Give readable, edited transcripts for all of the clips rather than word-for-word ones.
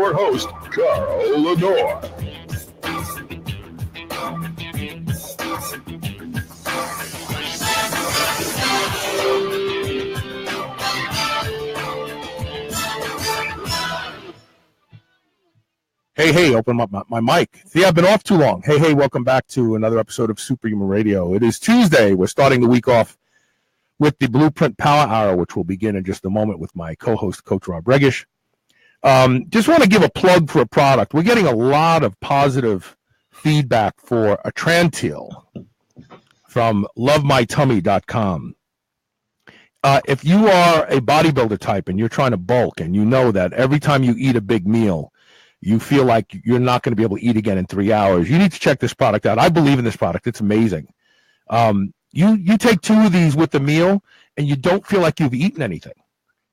your host, Carl Lenore. Hey, open up my mic. See, I've been off too long. Hey, welcome back to another episode of Superhuman Radio. It is Tuesday. We're starting the week off with the BluePrint Power Hour, which will begin in just a moment with my co-host, Coach Rob Regish. Just want to give a plug for a product. We're getting a lot of positive feedback for a Trantil from lovemytummy.com. If you are a bodybuilder type and you're trying to bulk and you know that every time you eat a big meal, you feel like you're not going to be able to eat again in 3 hours, you need to check this product out. I believe in this product. It's amazing. You take 2 of these with the meal, and you don't feel like you've eaten anything.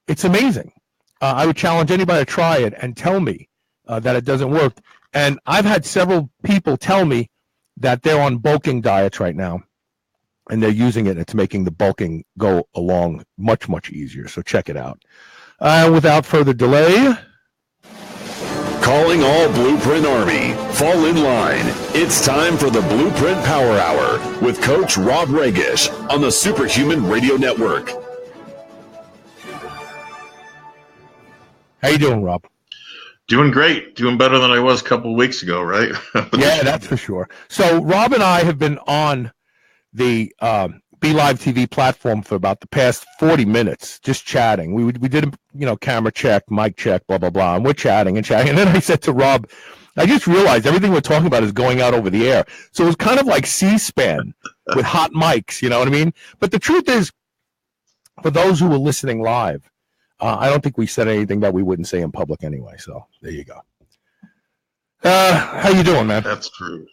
It's amazing. I would challenge anybody to try it and tell me that it doesn't work. And I've had several people tell me that they're on bulking diets right now, and they're using it, and it's making the bulking go along much, much easier. So check it out. Without further delay... Calling all Blueprint Army. Fall in line. It's time for the Blueprint Power Hour with Coach Rob Regish on the Superhuman Radio Network. How you doing, Rob? Doing great. Doing better than I was a couple of weeks ago, right? Yeah, that's for sure. So Rob and I have been on the Be Live TV platform for about the past 40 minutes, just chatting. We did a camera check, mic check, blah, blah, blah, and we're chatting. And then I said to Rob, I just realized everything we're talking about is going out over the air. So it was kind of like C-SPAN with hot mics, you know what I mean? But the truth is, for those who were listening live, I don't think we said anything that we wouldn't say in public anyway. So there you go. How you doing, man? That's true.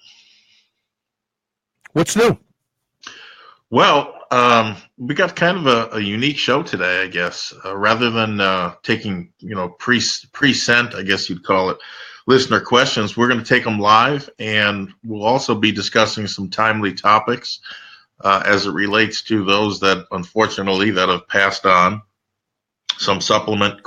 What's new? Well, we got kind of a unique show today, I guess. Rather than taking, pre-sent, I guess you'd call it, listener questions, we're going to take them live, and we'll also be discussing some timely topics as it relates to those that, unfortunately, that have passed on, some supplement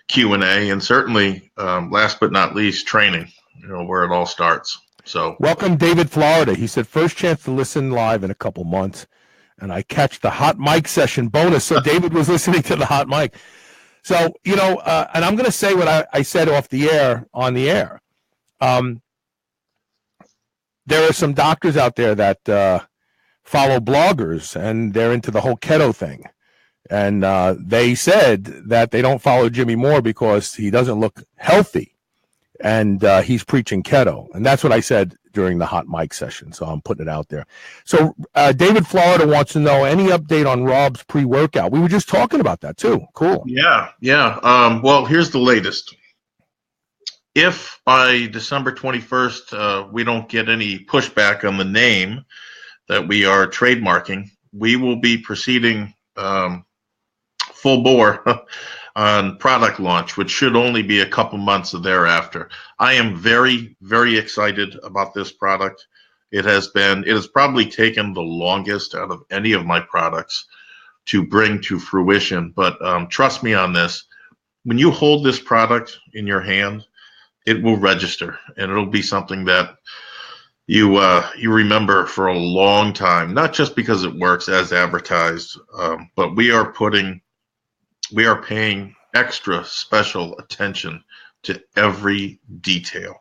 Q&A, and certainly, last but not least, training, where it all starts. So welcome, David, Florida. He said, first chance to listen live in a couple months, and I catch the hot mic session bonus. So David was listening to the hot mic. So, and I'm going to say what I said off the air on the air. There are some doctors out there that follow bloggers, and they're into the whole keto thing. And they said that they don't follow Jimmy Moore because he doesn't look healthy. And he's preaching keto. And that's what I said during the hot mic session. So I'm putting it out there. So David Florida wants to know any update on Rob's pre-workout. We were just talking about that too. Cool. Yeah. Well, here's the latest. If by December 21st, we don't get any pushback on the name that we are trademarking, we will be proceeding full bore on product launch, which should only be a couple months thereafter. I am very, very excited about this product. It has probably taken the longest out of any of my products to bring to fruition. But trust me on this, when you hold this product in your hand, it will register, and it'll be something that you remember for a long time, not just because it works as advertised, but we are paying extra special attention to every detail.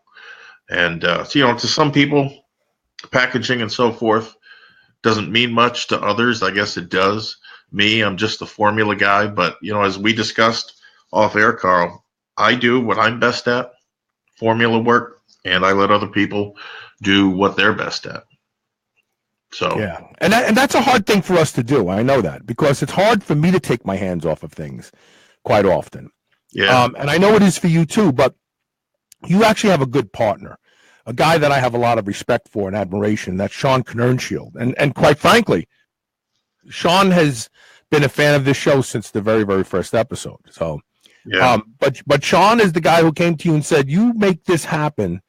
And, to some people, packaging and so forth doesn't mean much. To others, I guess it does. Me, I'm just the formula guy. But, as we discussed off air, Carl, I do what I'm best at, formula work, and I let other people do what they're best at. So yeah, and that's a hard thing for us to do. I know that, because it's hard for me to take my hands off of things quite often. Yeah, and I know it is for you too. But you actually have a good partner, a guy that I have a lot of respect for and admiration. That's Sean Knernshield, and quite frankly, Sean has been a fan of this show since the very, very first episode. So, yeah. But Sean is the guy who came to you and said, "You make this happen,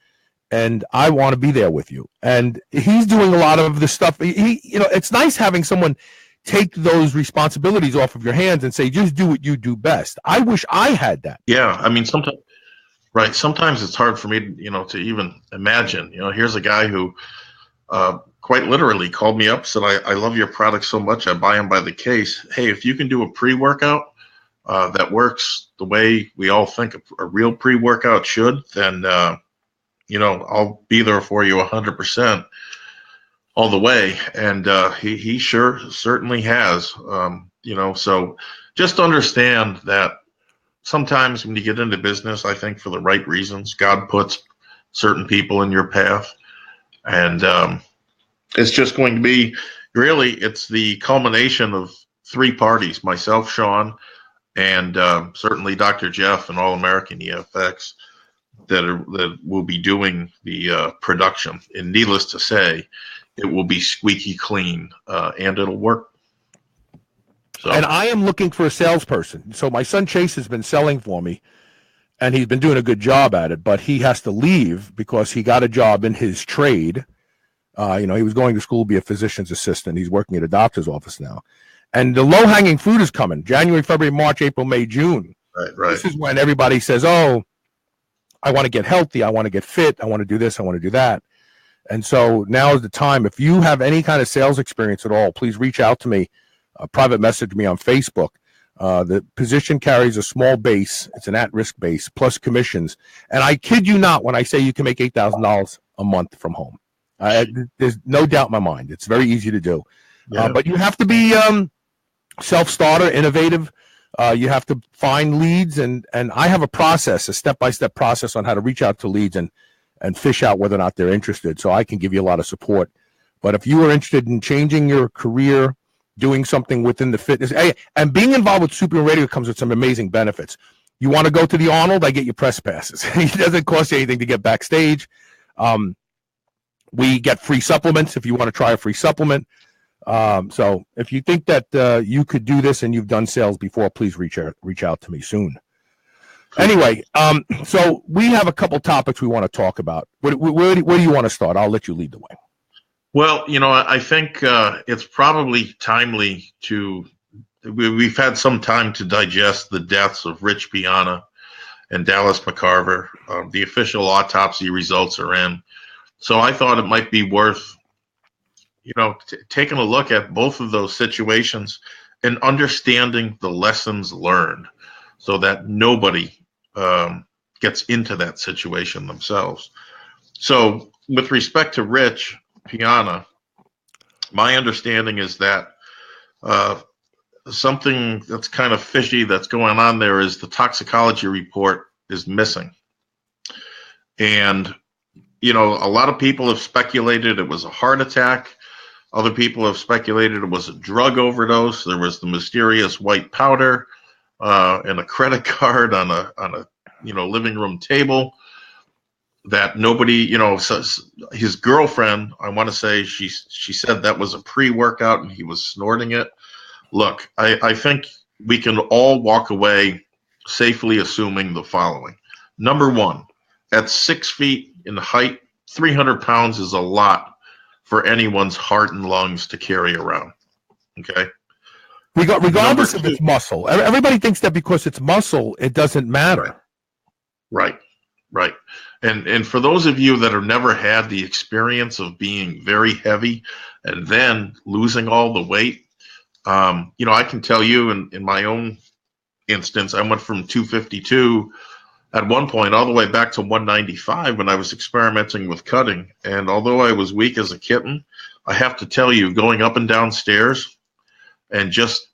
and I want to be there with you." And he's doing a lot of the stuff. It's nice having someone take those responsibilities off of your hands and say, just do what you do best. I wish I had that. Yeah, I mean, sometimes Right. Sometimes it's hard for me, to even imagine. Here's a guy who quite literally called me up, said, I love your product so much, I buy them by the case. Hey, if you can do a pre-workout that works the way we all think a real pre-workout should, then, I'll be there for you 100% all the way. And he certainly has, so just understand that sometimes when you get into business, I think for the right reasons, God puts certain people in your path. And it's just going to be, really, it's the culmination of three parties, myself, Sean, and certainly Dr. Jeff and All American EFX that will be doing the production. And needless to say, it will be squeaky clean and it'll work. So. And I am looking for a salesperson. So my son Chase has been selling for me, and he's been doing a good job at it, but he has to leave because he got a job in his trade. He was going to school to be a physician's assistant. He's working at a doctor's office now. And the low-hanging fruit is coming. January, February, March, April, May, June. Right. This is when everybody says, oh, I want to get healthy. I want to get fit. I want to do this. I want to do that. And so now is the time. If you have any kind of sales experience at all, please reach out to me. Private message me on Facebook. The position carries a small base. It's an at-risk base plus commissions. And I kid you not when I say you can make $8,000 a month from home. There's no doubt in my mind. It's very easy to do. Yeah. But you have to be self-starter, innovative. You have to find leads. And I have a process, a step-by-step process on how to reach out to leads and fish out whether or not they're interested. So I can give you a lot of support. But if you are interested in changing your career, doing something within the fitness, and being involved with Superhuman Radio comes with some amazing benefits. You want to go to the Arnold, I get you press passes. It doesn't cost you anything to get backstage. We get free supplements if you want to try a free supplement. So if you think that you could do this and you've done sales before, please reach out to me soon. Anyway, so we have a couple topics we want to talk about. Where do you want to start? I'll let you lead the way. Well, I think it's probably timely we've had some time to digest the deaths of Rich Piana and Dallas McCarver. The official autopsy results are in. So I thought it might be worth, taking a look at both of those situations and understanding the lessons learned so that nobody gets into that situation themselves. So with respect to Rich Piana, my understanding is that something that's kind of fishy that's going on there is the toxicology report is missing. And, a lot of people have speculated it was a heart attack. Other people have speculated it was a drug overdose. There was the mysterious white powder and a credit card on a living room table. That nobody, his girlfriend, I want to say she said that was a pre-workout and he was snorting it. Look, I think we can all walk away safely assuming the following. Number one, at 6 feet in height, 300 pounds is a lot for anyone's heart and lungs to carry around. Okay. Regardless of its muscle. Everybody thinks that because it's muscle, it doesn't matter. Right. And for those of you that have never had the experience of being very heavy and then losing all the weight, I can tell you in my own instance, I went from 252 at one point all the way back to 195 when I was experimenting with cutting. And although I was weak as a kitten, I have to tell you, going up and down stairs and just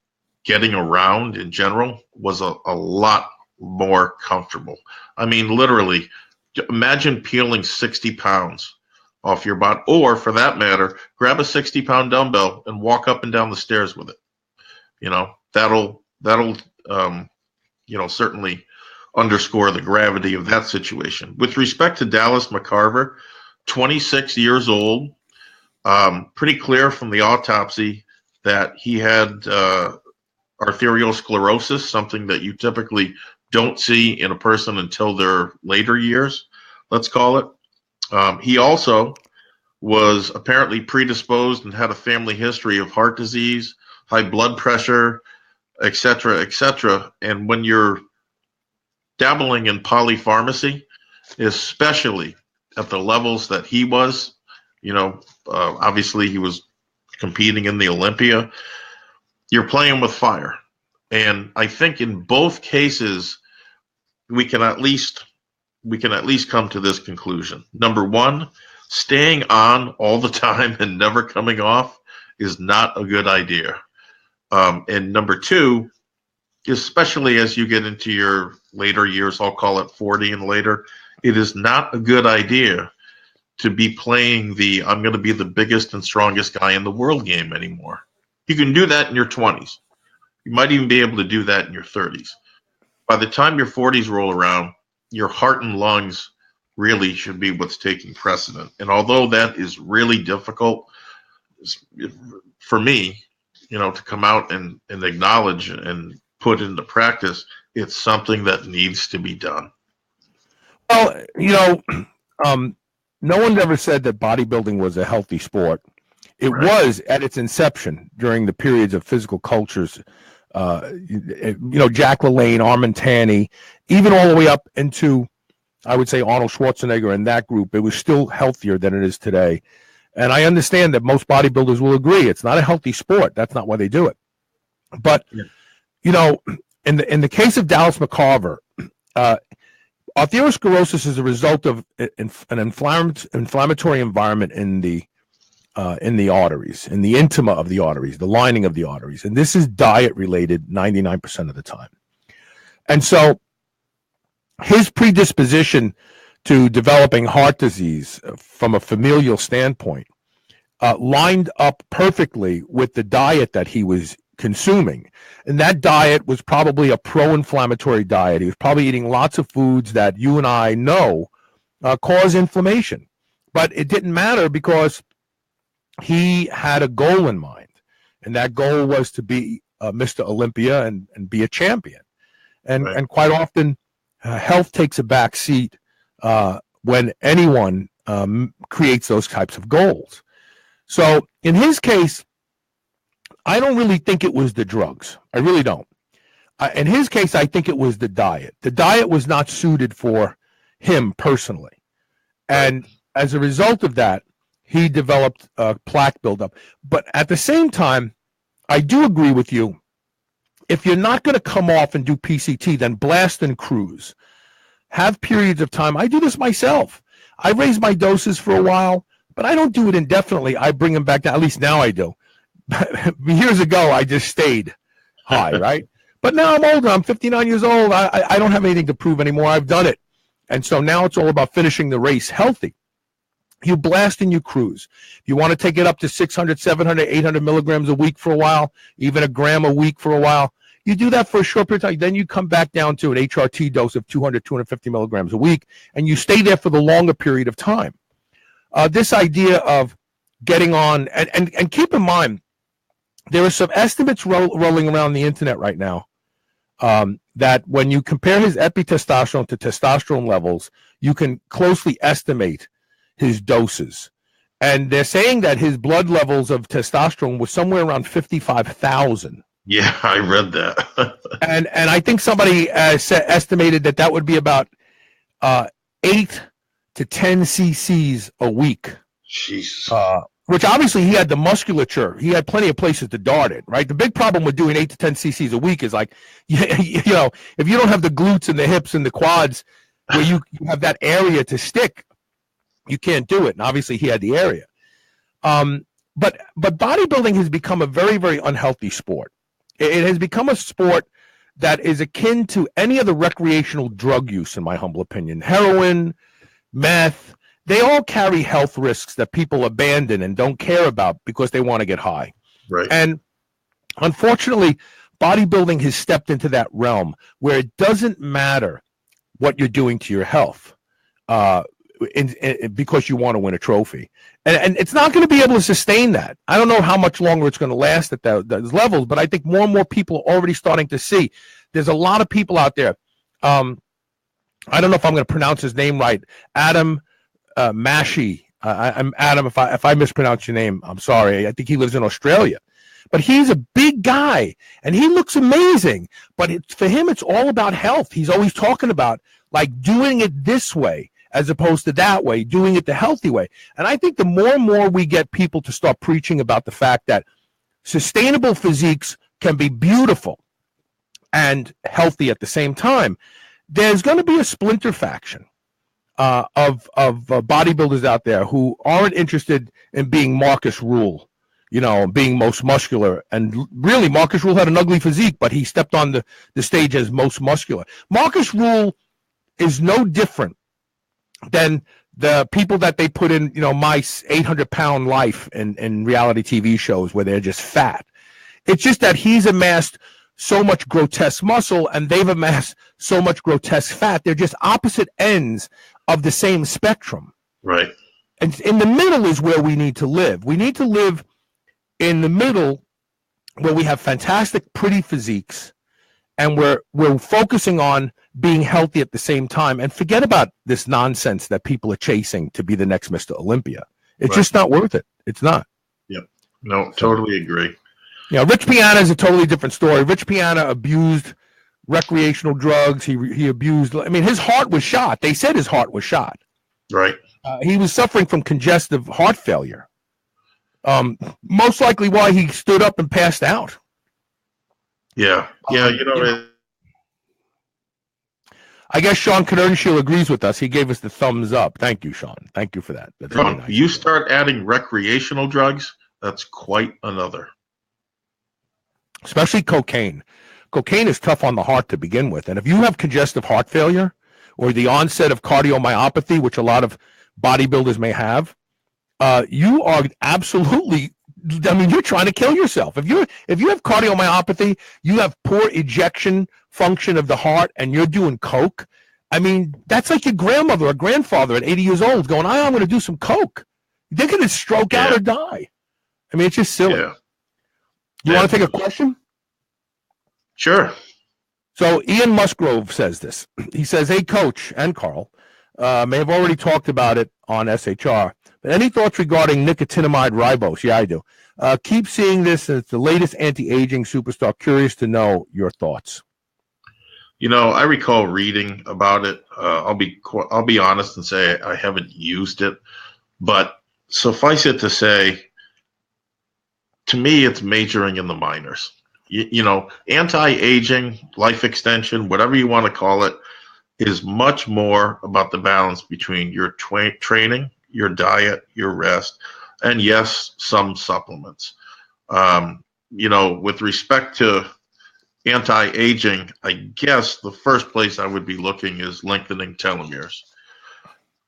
getting around in general was a lot more comfortable. I mean, literally, imagine peeling 60 pounds off your body, or for that matter, grab a 60-pound dumbbell and walk up and down the stairs with it. That'll certainly underscore the gravity of that situation. With respect to Dallas McCarver, 26 years old, pretty clear from the autopsy that he had arteriosclerosis, something that you typically don't see in a person until their later years, let's call it. He also was apparently predisposed and had a family history of heart disease, high blood pressure, et cetera, et cetera. And when you're dabbling in polypharmacy, especially at the levels that he was. Obviously he was competing in the Olympia. You're playing with fire. And I think in both cases, we can at least come to this conclusion. Number one, staying on all the time and never coming off is not a good idea. And number two, especially as you get into your later years, I'll call it 40 and later, it is not a good idea to be playing the I'm going to be the biggest and strongest guy in the world game anymore. You can do that in your 20s. You might even be able to do that in your 30s. By the time your 40s roll around, your heart and lungs really should be what's taking precedent. And although that is really difficult for me, to come out and acknowledge and put into practice, it's something that needs to be done. Well, no one ever said that bodybuilding was a healthy sport. It was at its inception during the periods of physical cultures. Jack LaLanne, Armand Tanny, even all the way up into, I would say, Arnold Schwarzenegger and that group. It was still healthier than it is today. And I understand that most bodybuilders will agree it's not a healthy sport. That's not why they do it. But, in the case of Dallas McCarver, arteriosclerosis is a result of an inflammatory environment in the arteries, in the intima of the arteries, the lining of the arteries. And this is diet related 99% of the time. And so his predisposition to developing heart disease from a familial standpoint lined up perfectly with the diet that he was consuming. And that diet was probably a pro-inflammatory diet. He was probably eating lots of foods that you and I know cause inflammation. But it didn't matter because he had a goal in mind. And that goal was to be Mr. Olympia and be a champion. And quite often, health takes a back seat when anyone creates those types of goals. So in his case, I don't really think it was the drugs. I really don't. In his case, I think it was the diet. The diet was not suited for him personally. And as a result of that, he developed plaque buildup. But at the same time, I do agree with you. If you're not going to come off and do PCT, then blast and cruise. Have periods of time. I do this myself. I raise my doses for a while, but I don't do it indefinitely. I bring them back down. At least now I do. Years ago, I just stayed high, right? But now I'm older. I'm 59 years old. I don't have anything to prove anymore. I've done it. And so now it's all about finishing the race healthy. You blast and you cruise. You want to take it up to 600, 700, 800 milligrams a week for a while, even a gram a week for a while. You do that for a short period of time. Then you come back down to an HRT dose of 200, 250 milligrams a week, and you stay there for the longer period of time. This idea of getting on, and keep in mind, there are some estimates rolling around the internet right now that when you compare his epitestosterone to testosterone levels, you can closely estimate his doses. And they're saying that his blood levels of testosterone was somewhere around 55,000. Yeah, I read that. and I think somebody estimated that would be about 8 to 10 cc's a week. Jeez. Which obviously he had the musculature. He had plenty of places to dart it, right? The big problem with doing 8 to 10 cc's a week is like, if you don't have the glutes and the hips and the quads where you have that area to stick, you can't do it. And obviously he had the area. But bodybuilding has become a very, very unhealthy sport. It has become a sport that is akin to any other recreational drug use, in my humble opinion. Heroin, meth, they all carry health risks that people abandon and don't care about because they want to get high. Right. And unfortunately, bodybuilding has stepped into that realm where it doesn't matter what you're doing to your health because you want to win a trophy. And it's not going to be able to sustain that. I don't know how much longer it's going to last at those levels, but I think more and more people are already starting to see. There's a lot of people out there. I don't know if I'm going to pronounce his name right. Adam Mashi. I'm Adam. If I mispronounce your name, I'm sorry. I think he lives in Australia, but he's a big guy and he looks amazing. But for him, it's all about health. He's always talking about like doing it this way. as opposed to that way, doing it the healthy way. And I think the more and more we get people to start preaching about the fact that sustainable physiques can be beautiful and healthy at the same time, there's going to be a splinter faction of bodybuilders out there who aren't interested in being Marcus Rule, being most muscular. And really, Marcus Rule had an ugly physique, but he stepped on the stage as most muscular. Marcus Rule is no different than the people that they put in, my 800-pound life in reality TV shows where they're just fat. It's just that he's amassed so much grotesque muscle and they've amassed so much grotesque fat. They're just opposite ends of the same spectrum. Right. And in the middle is where we need to live. We need to live in the middle where we have fantastic, pretty physiques, and we're focusing on being healthy at the same time, and forget about this nonsense that people are chasing to be the next Mr. Olympia. It's just not worth it. It's not. Yep. No, totally agree. Rich Piana is a totally different story. Rich Piana abused recreational drugs. He abused. I mean, his heart was shot. They said his heart was shot. Right. He was suffering from congestive heart failure. Most likely why he stood up and passed out. Yeah. Yeah. I guess Sean Kernschil agrees with us. He gave us the thumbs up. Thank you, Sean. Thank you for that. That's really nice. You start adding recreational drugs, that's quite another. Especially cocaine. Cocaine is tough on the heart to begin with. And if you have congestive heart failure or the onset of cardiomyopathy, which a lot of bodybuilders may have, you are absolutely, you're trying to kill yourself. If you have cardiomyopathy, you have poor ejection function of the heart, and you're doing coke. I mean, that's like your grandmother or grandfather at 80 years old going, I'm going to do some coke. They're going to stroke out or die. I mean, it's just silly. Yeah. You want to take a question? Sure. So Ian Musgrove says this. He says, hey, Coach and Carl, may have already talked about it on SHR, but any thoughts regarding nicotinamide ribose? Yeah, I do. Keep seeing this as the latest anti-aging superstar. Curious to know your thoughts. I recall reading about it. I'll be honest and say I haven't used it, but suffice it to say, to me, it's majoring in the minors. Anti-aging, life extension, whatever you want to call it, is much more about the balance between your training, your diet, your rest, and yes, some supplements. With respect to anti-aging, I guess the first place I would be looking is lengthening telomeres.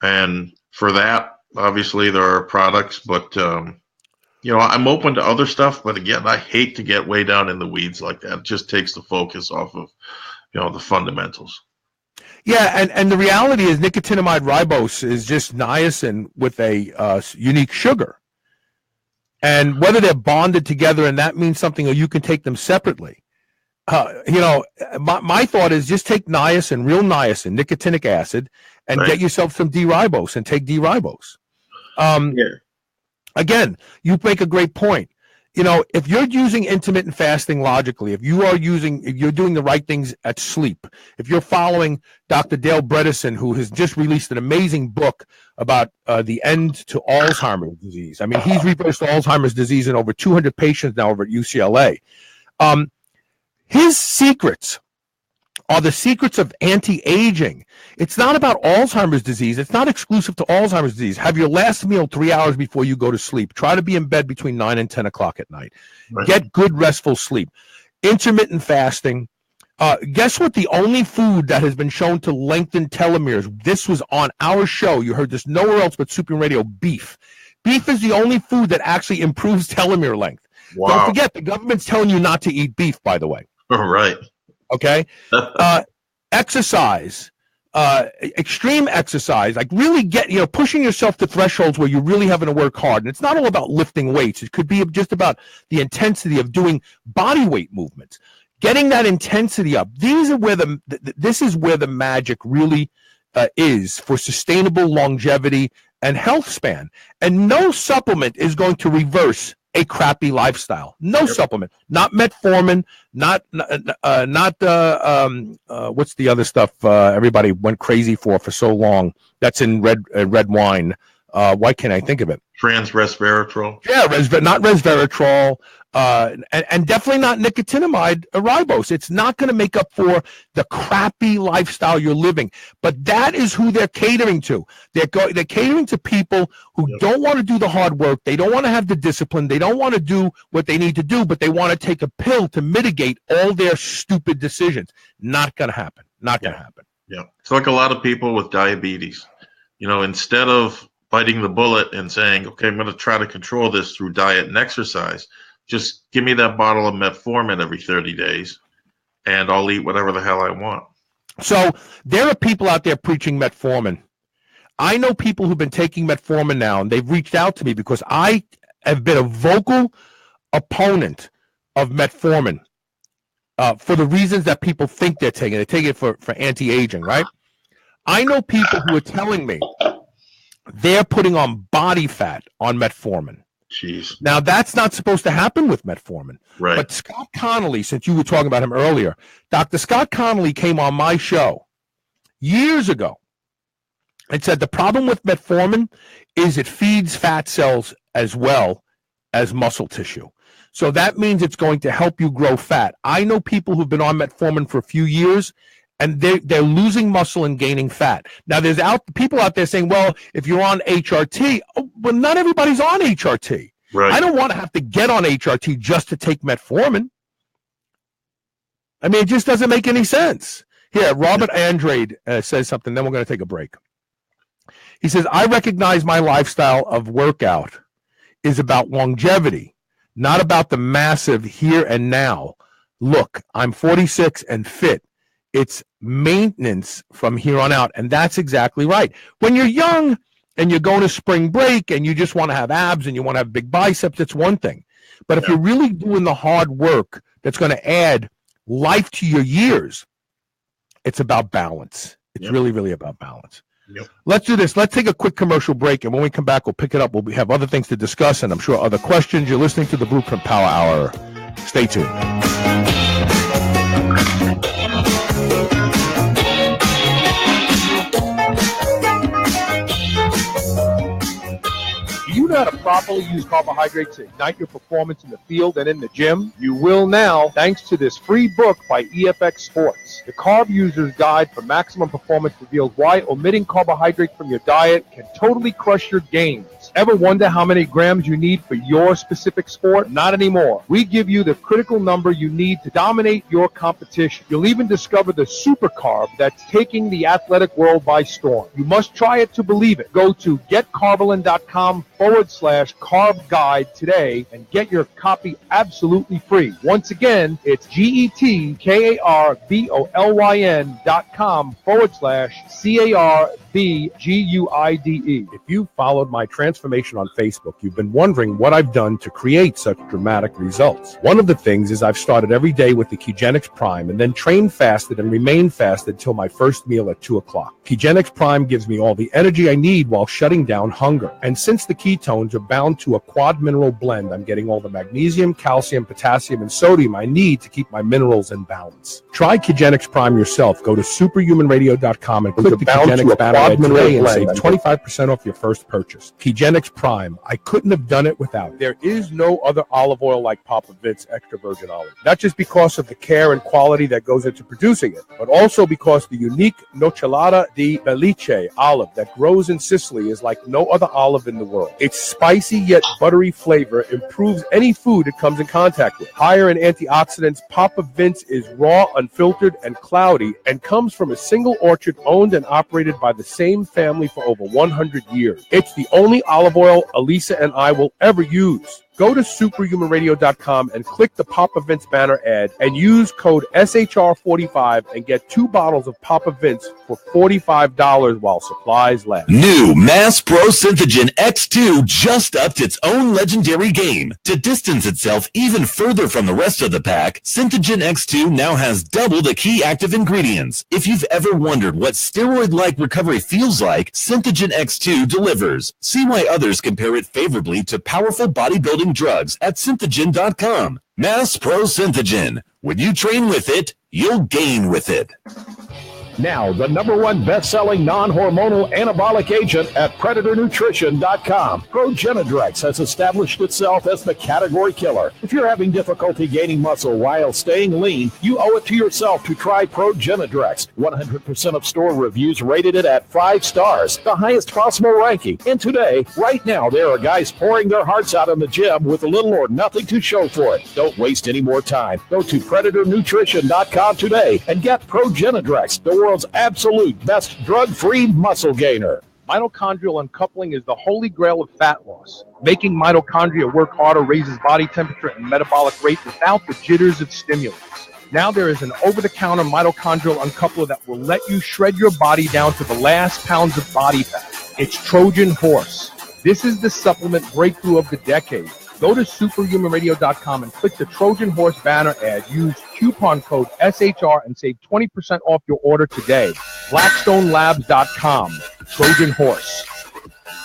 And for that, obviously there are products, but I'm open to other stuff, but again, I hate to get way down in the weeds like that. It just takes the focus off of, the fundamentals. Yeah, and the reality is nicotinamide ribose is just niacin with a unique sugar. And whether they're bonded together and that means something, or you can take them separately. My thought is just take niacin, real niacin, nicotinic acid, and get yourself some D-ribose and take D-ribose. Again, you make a great point. If you're using intermittent fasting logically, if you're doing the right things at sleep, if you're following Dr. Dale Bredesen, who has just released an amazing book about the end to Alzheimer's disease. I mean, he's reversed Alzheimer's disease in over 200 patients now over at UCLA. His secrets are the secrets of anti-aging. It's not about Alzheimer's disease. It's not exclusive to Alzheimer's disease. Have your last meal 3 hours before you go to sleep. Try to be in bed between 9 and 10 o'clock at night. Right. Get good, restful sleep. Intermittent fasting. Guess what? The only food that has been shown to lengthen telomeres, this was on our show. You heard this nowhere else but Super Radio, beef. Beef is the only food that actually improves telomere length. Wow. Don't forget, the government's telling you not to eat beef, by the way. All right. Okay. Exercise, extreme exercise, like really pushing yourself to thresholds where you're really having to work hard. And it's not all about lifting weights. It could be just about the intensity of doing body weight movements, getting that intensity up. This is where the magic really is for sustainable longevity and health span. And no supplement is going to reverse a crappy lifestyle. No supplement, not metformin, not what's the other stuff everybody went crazy for so long? That's in red wine. Why can't I think of it? Resveratrol. Yeah, not resveratrol, and definitely not nicotinamide ribose. It's not going to make up for the crappy lifestyle you're living. But that is who they're catering to. They're catering to people who don't want to do the hard work. They don't want to have the discipline. They don't want to do what they need to do, but they want to take a pill to mitigate all their stupid decisions. Not going to happen. Not going to happen. Yeah, it's like a lot of people with diabetes. Instead of biting the bullet and saying, okay, I'm going to try to control this through diet and exercise, just give me that bottle of metformin every 30 days and I'll eat whatever the hell I want. So there are people out there preaching metformin. I know people who've been taking metformin now, and they've reached out to me because I have been a vocal opponent of metformin for the reasons that people think they're taking. They take it for anti-aging, right? I know people who are telling me they're putting on body fat on metformin. Jeez. Now, that's not supposed to happen with metformin. Right. But Scott Connolly, since you were talking about him earlier, Dr. Scott Connolly came on my show years ago and said the problem with metformin is it feeds fat cells as well as muscle tissue. So that means it's going to help you grow fat. I know people who've been on metformin for a few years, and they're losing muscle and gaining fat. Now, there's people out there saying, well, if you're on HRT, well, not everybody's on HRT. Right. I don't want to have to get on HRT just to take metformin. I mean, it just doesn't make any sense. Here, Robert Andrade says something, then we're going to take a break. He says, I recognize my lifestyle of workout is about longevity, not about the massive here and now. Look, I'm 46 and fit. It's maintenance from here on out. And that's exactly right. When you're young and you're going to spring break and you just want to have abs and you want to have big biceps, it's one thing. But if you're really doing the hard work that's going to add life to your years, it's about balance. It's really, really about balance. Yep. Let's do this. Let's take a quick commercial break. And when we come back, we'll pick it up. We'll have other things to discuss and I'm sure other questions. You're listening to the BluePrint Power Hour. Stay tuned. Do you know how to properly use carbohydrates to ignite your performance in the field and in the gym? You will now, thanks to this free book by EFX Sports. The Carb User's Guide for Maximum Performance reveals why omitting carbohydrates from your diet can totally crush your gains. Ever wonder how many grams you need for your specific sport? Not anymore. We give you the critical number you need to dominate your competition. You'll even discover the super carb that's taking the athletic world by storm. You must try it to believe it. Go to getcarbolin.com/carb guide today and get your copy absolutely free. Once again, it's getkarbolin.com/CARBGUIDE. If you followed my transformation on Facebook, you've been wondering what I've done to create such dramatic results. One of the things is I've started every day with the Kegenix Prime and then trained fasted and remained fasted till my first meal at 2 o'clock. Kegenix Prime gives me all the energy I need while shutting down hunger. And since the ketones are bound to a quad mineral blend, I'm getting all the magnesium, calcium, potassium, and sodium I need to keep my minerals in balance. Try Kegenix Prime yourself. Go to superhumanradio.com and click the Kegenix banner today and save 25% off your first purchase. Kegenix Prime. I couldn't have done it without. There is no other olive oil like Papa Vit's extra virgin olive. Not just because of the care and quality that goes into producing it, but also because the unique Nocellara di Belice olive that grows in Sicily is like no other olive in the world. Its spicy yet buttery flavor improves any food it comes in contact with. Higher in antioxidants, Papa Vit's is raw, unfiltered, and cloudy, and comes from a single orchard owned and operated by the same family for over 100 years. It's the only olive oil Elisa and I will ever use. Go to superhumanradio.com and click the Papa Vit's banner ad and use code SHR45 and get 2 bottles of Papa Vit's for $45 while supplies last. New Mass Pro Synthogen X2 just upped its own legendary game. To distance itself even further from the rest of the pack, Synthogen X2 now has double the key active ingredients. If you've ever wondered what steroid-like recovery feels like, Synthogen X2 delivers. See why others compare it favorably to powerful bodybuilding building drugs at Synthogen.com. Mass Pro Synthogen. When you train with it, you'll gain with it. Now, the #1 best-selling non-hormonal anabolic agent at PredatorNutrition.com. Progenadrex has established itself as the category killer. If you're having difficulty gaining muscle while staying lean, you owe it to yourself to try Progenadrex. 100% of store reviews rated it at 5 stars, the highest possible ranking. And today, right now, there are guys pouring their hearts out in the gym with little or nothing to show for it. Don't waste any more time. Go to PredatorNutrition.com today and get Progenadrex, the world's absolute best drug-free muscle gainer. Mitochondrial uncoupling is the holy grail of fat loss. Making mitochondria work harder raises body temperature and metabolic rate without the jitters of stimulants. Now there is an over-the-counter mitochondrial uncoupler that will let you shred your body down to the last pounds of body fat. It's Trojan Horse. This is the supplement breakthrough of the decade. Go to superhumanradio.com and click the Trojan Horse banner ad. Use coupon code SHR and save 20% off your order today. BlackstoneLabs.com. Trojan Horse.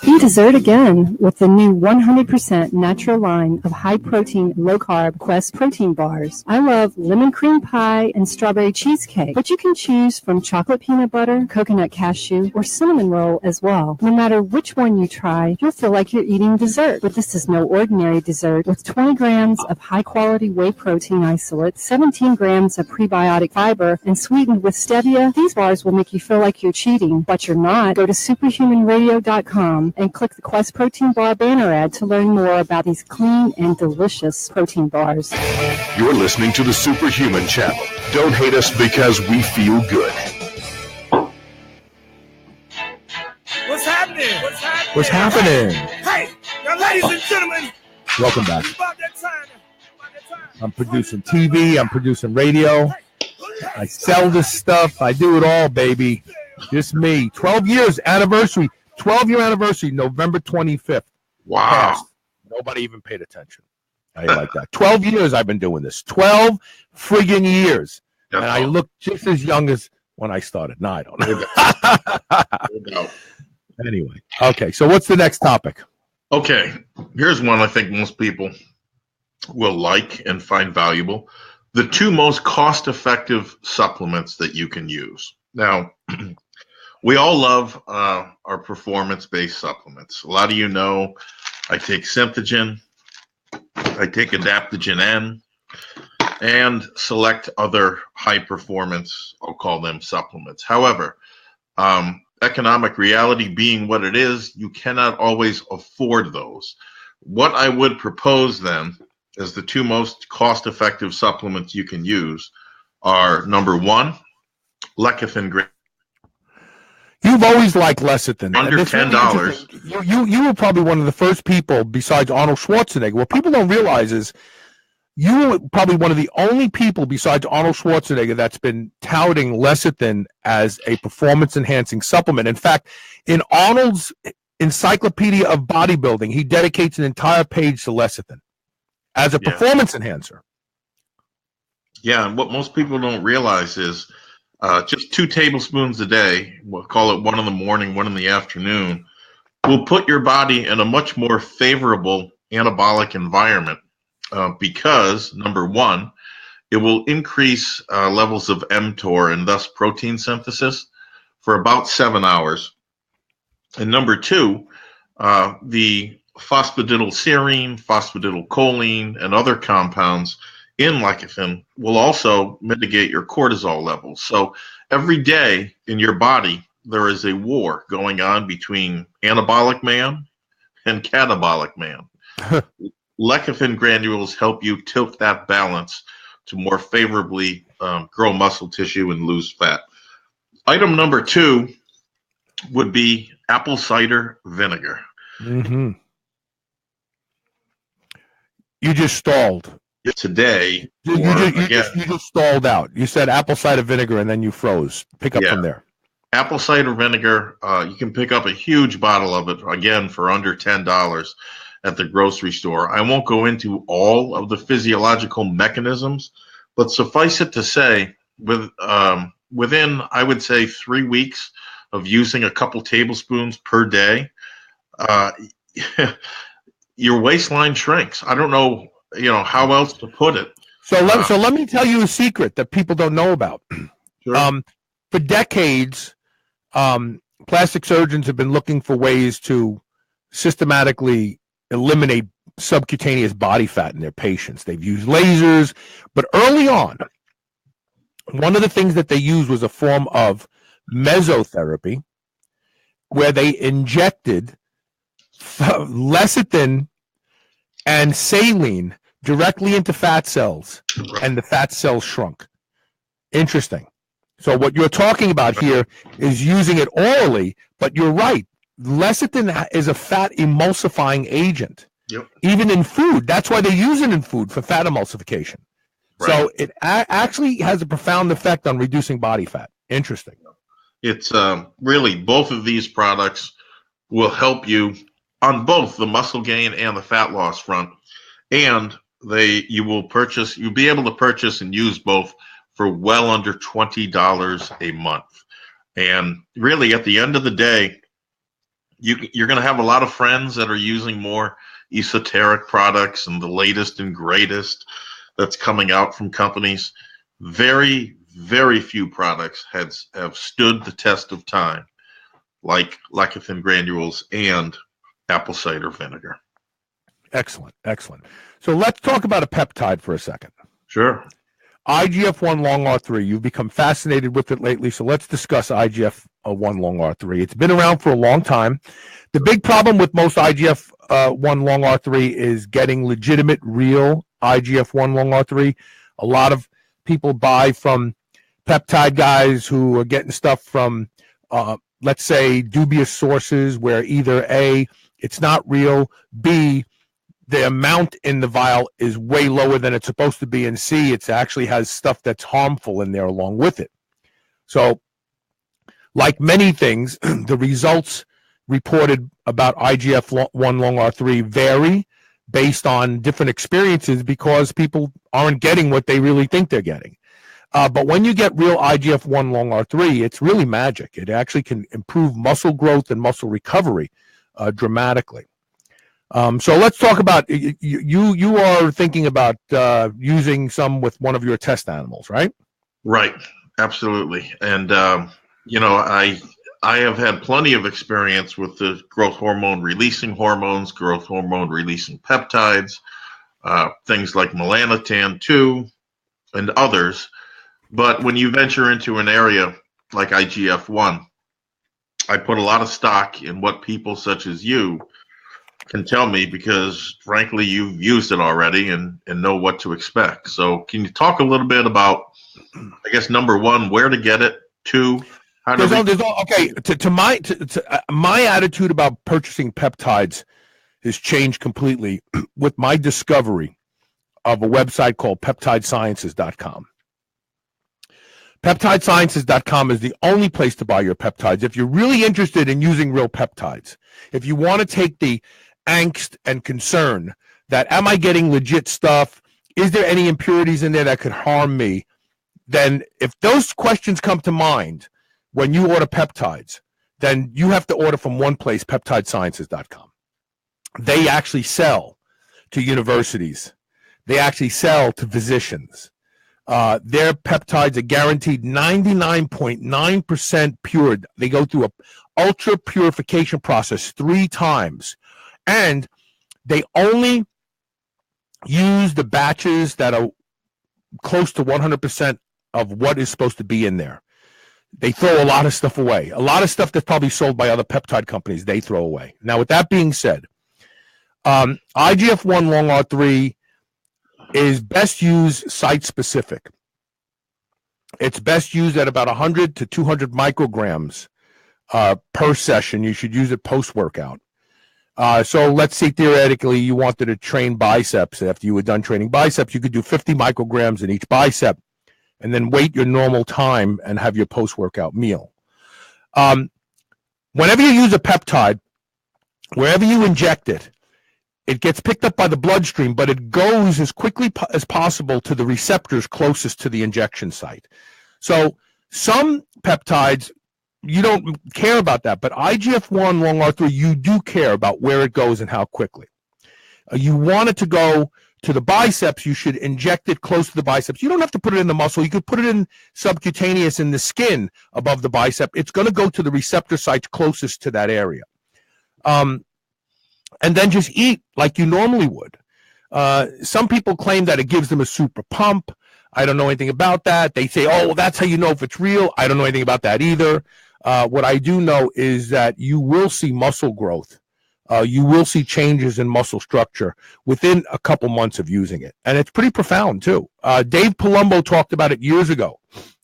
Eat dessert again with the new 100% natural line of high-protein, low-carb Quest protein bars. I love lemon cream pie and strawberry cheesecake, but you can choose from chocolate peanut butter, coconut cashew, or cinnamon roll as well. No matter which one you try, you'll feel like you're eating dessert. But this is no ordinary dessert. With 20 grams of high-quality whey protein isolate, 17 grams of prebiotic fiber, and sweetened with stevia, these bars will make you feel like you're cheating, but you're not. Go to superhumanradio.com and click the Quest Protein Bar banner ad to learn more about these clean and delicious protein bars. You're listening to the Superhuman Channel. Don't hate us because we feel good. What's happening? What's happening? Hey, now, ladies and gentlemen. Welcome back. It's about that time. I'm producing TV. I'm producing radio. I sell this stuff. I do it all, baby. Just me. 12 years anniversary. 12-year anniversary, November 25th. Wow. Passed. Nobody even paid attention. How you like that? 12 years I've been doing this. 12 friggin' years. That's and I look just as young as when I started. No, I don't know. Anyway. Okay, so what's the next topic? Okay, here's one I think most people will like and find valuable. The 2 most cost-effective supplements that you can use. Now, we all love our performance-based supplements. A lot of you know I take Synthogen, I take Adaptogen N, and select other high-performance, I'll call them supplements. However, economic reality being what it is, you cannot always afford those. What I would propose then as the 2 most cost-effective supplements you can use are, number 1, lecithin. You've always liked lecithin. Under $10. You were probably one of the first people besides Arnold Schwarzenegger. What people don't realize is you were probably one of the only people besides Arnold Schwarzenegger that's been touting lecithin as a performance-enhancing supplement. In fact, in Arnold's Encyclopedia of Bodybuilding, he dedicates an entire page to lecithin as a performance enhancer. Yeah, and what most people don't realize is just 2 tablespoons a day, we'll call it 1 in the morning, 1 in the afternoon, will put your body in a much more favorable anabolic environment because, number 1, it will increase levels of mTOR and thus protein synthesis for about 7 hours. And number 2, the phosphatidylserine, phosphatidylcholine, and other compounds in lecithin will also mitigate your cortisol levels. So every day in your body, there is a war going on between anabolic man and catabolic man. Lecithin granules help you tilt that balance to more favorably grow muscle tissue and lose fat. Item number 2 would be apple cider vinegar. Mm-hmm. You just stalled. Today, you just stalled out. You said apple cider vinegar and then you froze. Pick up from there. Apple cider vinegar, you can pick up a huge bottle of it, again, for under $10 at the grocery store. I won't go into all of the physiological mechanisms, but suffice it to say, within, I would say, 3 weeks of using a couple tablespoons per day, your waistline shrinks. I don't know, how else to put it. So let me tell you a secret that people don't know about. Sure. For decades, plastic surgeons have been looking for ways to systematically eliminate subcutaneous body fat in their patients. They've used lasers, but early on, one of the things that they used was a form of mesotherapy where they injected lecithin and saline directly into fat cells, and the fat cells shrunk. Interesting. So what you're talking about here is using it orally, but you're right. Lecithin is a fat emulsifying agent. Yep. Even in food. That's why they use it in food, for fat emulsification. Right. So it actually has a profound effect on reducing body fat. Interesting. It's really, both of these products will help you on both the muscle gain and the fat loss front. And you'll be able to purchase and use both for well under $20 a month. And really, at the end of the day, you're going to have a lot of friends that are using more esoteric products and the latest and greatest that's coming out from companies. Very, very few products have stood the test of time, like lecithin granules and apple cider vinegar. Excellent. So let's talk about a peptide for a second. Sure. IGF-1Lr3. You've become fascinated with it lately, so let's discuss IGF-1Lr3. It's been around for a long time. The big problem with most IGF-1Lr3 is getting legitimate, real IGF-1Lr3. A lot of people buy from peptide guys who are getting stuff from, let's say, dubious sources where either A, it's not real, B, the amount in the vial is way lower than it's supposed to be, and C, it actually has stuff that's harmful in there along with it. So, like many things, the results reported about IGF-1Lr3 vary based on different experiences because people aren't getting what they really think they're getting. But when you get real IGF-1Lr3, it's really magic. It actually can improve muscle growth and muscle recovery dramatically. So let's talk about, you are thinking about using some with one of your test animals, right? Right. Absolutely. And, I have had plenty of experience with the growth hormone releasing hormones, growth hormone releasing peptides, things like melanotan 2 and others. But when you venture into an area like IGF-1, I put a lot of stock in what people such as you can tell me because, frankly, you've used it already and know what to expect. So can you talk a little bit about, I guess, number one, where to get it, two, how to my attitude about purchasing peptides has changed completely with my discovery of a website called peptidesciences.com. Peptidesciences.com is the only place to buy your peptides. If you're really interested in using real peptides, if you want to take the angst and concern that, am I getting legit stuff? Is there any impurities in there that could harm me? Then if those questions come to mind when you order peptides, then you have to order from one place, peptidesciences.com. They actually sell to universities. They actually sell to physicians. Their peptides are guaranteed 99.9% pure. They go through a ultra purification process 3 times. And they only use the batches that are close to 100% of what is supposed to be in there. They throw a lot of stuff away. A lot of stuff that's probably sold by other peptide companies, they throw away. Now, with that being said, IGF-1Lr3 is best used site-specific. It's best used at about 100 to 200 micrograms per session. You should use it post-workout. So let's say theoretically you wanted to train biceps. After you were done training biceps, you could do 50 micrograms in each bicep and then wait your normal time and have your post-workout meal. Whenever you use a peptide, wherever you inject it, it gets picked up by the bloodstream, but it goes as quickly as possible to the receptors closest to the injection site. So some peptides, you don't care about that, but IGF-1Lr3, you do care about where it goes and how quickly. You want it to go to the biceps, you should inject it close to the biceps. You don't have to put it in the muscle. You could put it in subcutaneous in the skin above the bicep. It's going to go to the receptor sites closest to that area. And then just eat like you normally would. Some people claim that it gives them a super pump. I don't know anything about that. They say, oh, well, that's how you know if it's real. I don't know anything about that either. What I do know is that you will see muscle growth. You will see changes in muscle structure within a couple months of using it. And it's pretty profound, too. Dave Palumbo talked about it years ago.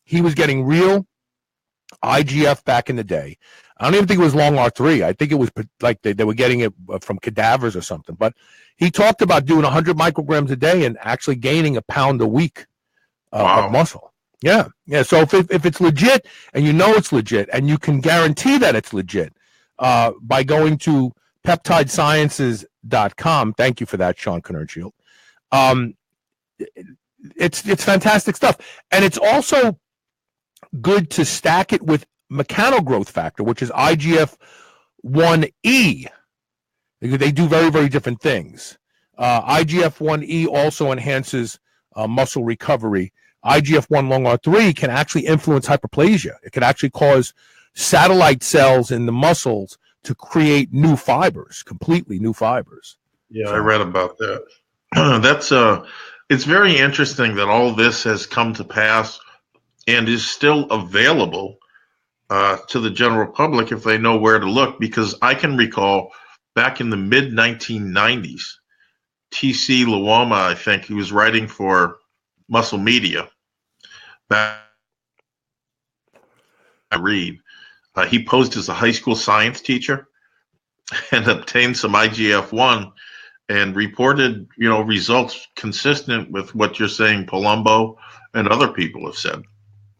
He was getting real IGF back in the day. I don't even think it was LR3. I think it was like they were getting it from cadavers or something. But he talked about doing 100 micrograms a day and actually gaining a pound a week of muscle. Yeah. So if it's legit and you know it's legit and you can guarantee that it's legit by going to peptidesciences.com. Thank you for that, Sean Kernenshield. It's fantastic stuff. And it's also good to stack it with mechanogrowth factor, which is IGF-1E. They do very, very different things. IGF-1E also enhances muscle recovery. IGF-1Lr3 can actually influence hyperplasia. It can actually cause satellite cells in the muscles to create new fibers, completely new fibers. Yeah, I read about that. It's very interesting that all this has come to pass and is still available to the general public if they know where to look, because I can recall back in the mid-1990s, T.C. Luoma, I think, he was writing for Muscle Media. Back I read. He posed as a high school science teacher and obtained some IGF-1 and reported, results consistent with what you're saying, Palumbo and other people have said.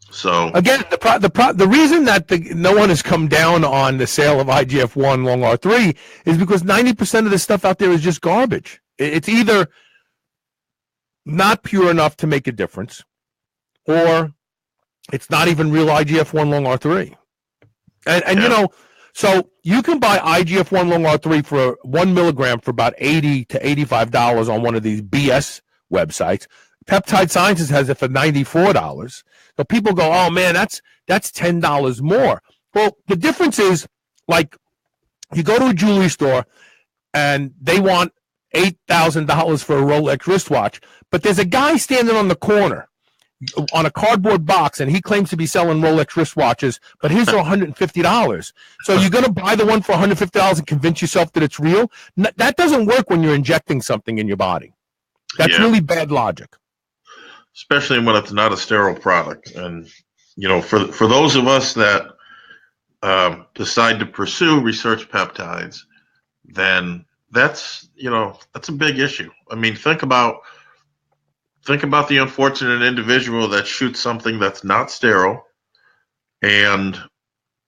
So again, the reason that no one has come down on the sale of IGF-1Lr3 is because 90% of the stuff out there is just garbage. It's either not pure enough to make a difference, or it's not even real IGF-1Lr3. And so you can buy IGF-1Lr3 for 1 milligram for about $80 to $85 on one of these BS websites. Peptide Sciences has it for $94. So people go, oh man, that's $10 more. Well, the difference is, like, you go to a jewelry store and they want $8,000 for a Rolex wristwatch, but there's a guy standing on the corner on a cardboard box, and he claims to be selling Rolex wristwatches, but his are $150. So you're going to buy the one for $150 and convince yourself that it's real? That doesn't work when you're injecting something in your body. That's really bad logic. Especially when it's not a sterile product. And, for those of us that decide to pursue research peptides, then that's a big issue. I mean, think about the unfortunate individual that shoots something that's not sterile and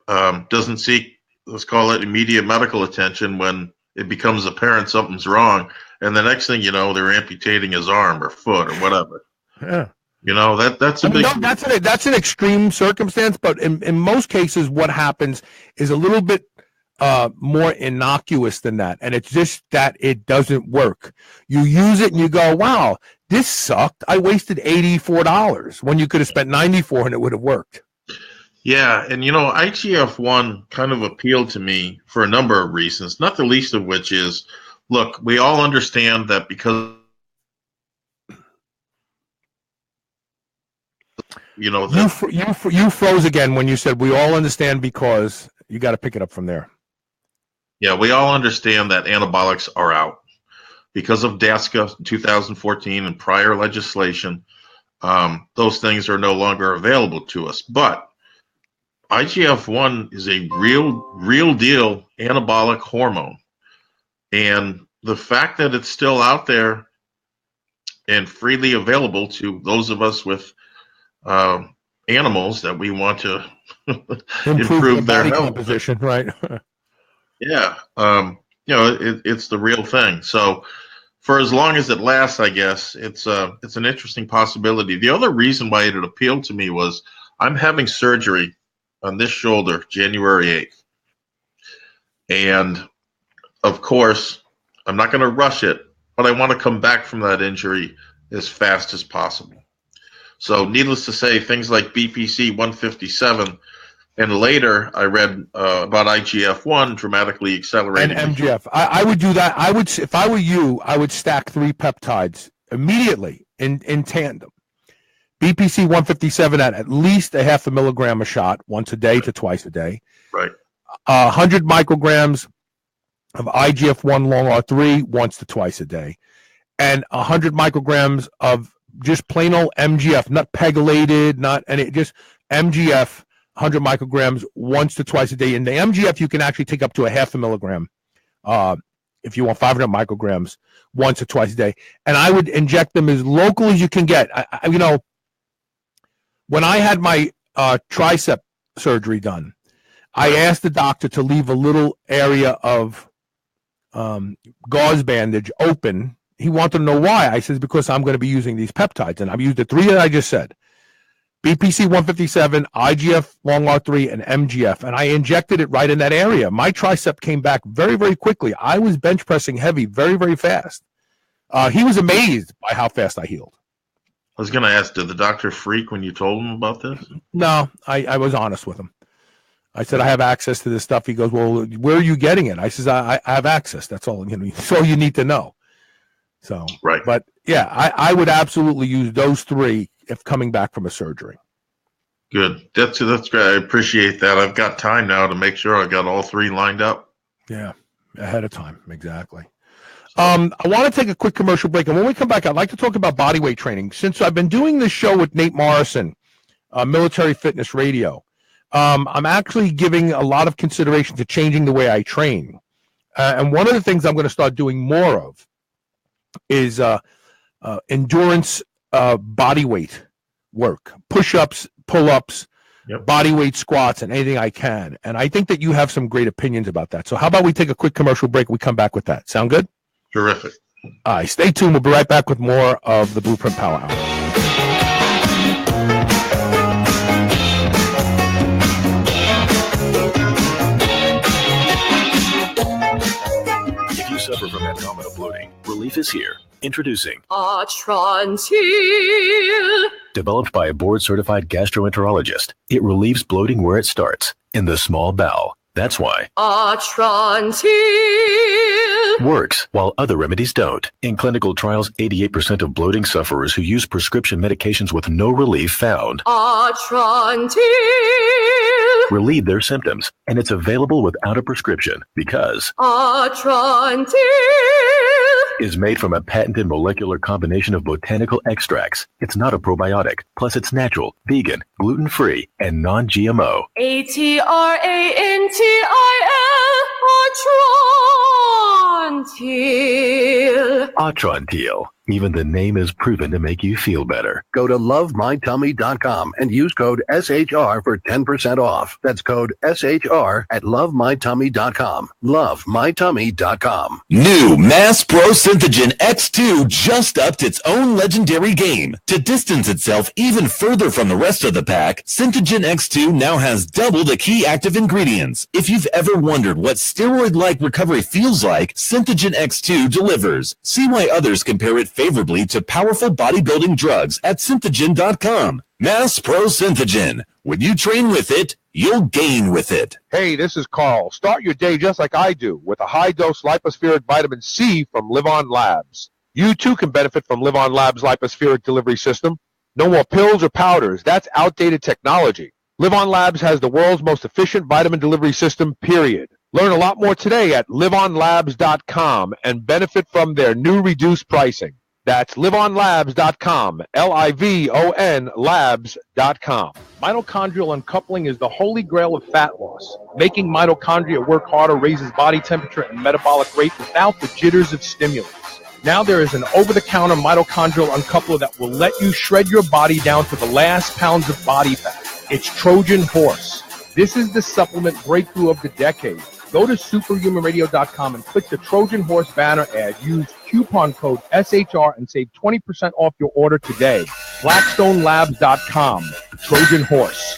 doesn't seek, let's call it, immediate medical attention when it becomes apparent something's wrong. And the next thing you know, they're amputating his arm or foot or whatever. Yeah. That's a big. That's an extreme circumstance, but in most cases, what happens is a little bit more innocuous than that, and it's just that it doesn't work. You use it and you go, wow, this sucked. I wasted $84 when you could have spent $94 and it would have worked. Yeah, and IGF-1 kind of appealed to me for a number of reasons, not the least of which is, look, we all understand that because you froze again when you said we all understand, because you got to pick it up from there. Yeah, we all understand that anabolics are out because of DASCA 2014 and prior legislation. Those things are no longer available to us. But IGF-1 is a real deal anabolic hormone. And the fact that it's still out there and freely available to those of us with animals that we want to improve their health composition, right? Yeah, it's the real thing. So for as long as it lasts, I guess it's an interesting possibility. The other reason why it appealed to me was I'm having surgery on this shoulder January 8th, and of course I'm not going to rush it but I want to come back from that injury as fast as possible. So needless to say, things like BPC 157, and later I read about IGF-1 dramatically accelerating. And MGF. I would do that. I would, if I were you, I would stack 3 peptides immediately in tandem. BPC 157 at least a 0.5 milligram a shot, once a day to twice a day. Right. 100 micrograms of IGF-1Lr3 once to twice a day, and 100 micrograms of just plain old MGF, not pegylated, just MGF, 100 micrograms once to twice a day. In the MGF, you can actually take up to a 0.5 milligram if you want 500 micrograms once or twice a day. And I would inject them as local as you can get. When I had my tricep surgery done, I asked the doctor to leave a little area of gauze bandage open. He wanted to know why. I said, because I'm going to be using these peptides. And I've used the 3 that I just said. BPC 157, IGF-1Lr3, and MGF. And I injected it right in that area. My tricep came back very, very quickly. I was bench pressing heavy very, very fast. He was amazed by how fast I healed. I was going to ask, did the doctor freak when you told him about this? No, I was honest with him. I said, I have access to this stuff. He goes, well, where are you getting it? I says, I have access. That's all, that's all you need to know. So, right. But yeah, I would absolutely use those 3 if coming back from a surgery. Good. That's great. I appreciate that. I've got time now to make sure I got all 3 lined up. Yeah, ahead of time. Exactly. I want to take a quick commercial break. And when we come back, I'd like to talk about bodyweight training. Since I've been doing this show with Nate Morrison, Military Fitness Radio, I'm actually giving a lot of consideration to changing the way I train. And one of the things I'm going to start doing more of is endurance body weight work, push-ups, pull-ups, body weight squats, and anything I can. And I think that you have some great opinions about that. So how about we take a quick commercial break? We come back with that. Sound good? Terrific. All right, stay tuned. We'll be right back with more of the BluePrint Power Hour. If you suffer from abdominal bloating, relief is here. Introducing Atrantil. Developed by a board-certified gastroenterologist, it relieves bloating where it starts, in the small bowel. That's why Atrantil works while other remedies don't. In clinical trials, 88% of bloating sufferers who use prescription medications with no relief found Atrantil relieve their symptoms, and it's available without a prescription because Atrantil is made from a patented molecular combination of botanical extracts. It's not a probiotic. Plus, it's natural, vegan, gluten-free, and non-GMO. Atrantil. Atrantil. Even the name is proven to make you feel better. Go to lovemytummy.com and use code SHR for 10% off. That's code SHR at lovemytummy.com. Lovemytummy.com. New Mass Pro Synthogen X2 just upped its own legendary game. To distance itself even further from the rest of the pack, Synthogen X2 now has double the key active ingredients. If you've ever wondered what steroid-like recovery feels like, Synthogen X2 delivers. See why others compare it favorably to powerful bodybuilding drugs at Synthogen.com. Mass Pro Synthogen. When you train with it, you'll gain with it. Hey, this is Carl. Start your day just like I do with a high-dose lipospheric vitamin C from Live On Labs. You too can benefit from Live On Labs' lipospheric delivery system. No more pills or powders. That's outdated technology. Live On Labs has the world's most efficient vitamin delivery system, period. Learn a lot more today at liveonlabs.com and benefit from their new reduced pricing. That's liveonlabs.com, Livon labs.com. Mitochondrial uncoupling is the holy grail of fat loss. Making mitochondria work harder raises body temperature and metabolic rate without the jitters of stimulants. Now there is an over-the-counter mitochondrial uncoupler that will let you shred your body down to the last pounds of body fat. It's Trojan Horse. This is the supplement breakthrough of the decade. Go to superhumanradio.com and click the Trojan Horse banner ad. Use coupon code SHR and save 20% off your order today. BlackstoneLabs.com. Trojan Horse.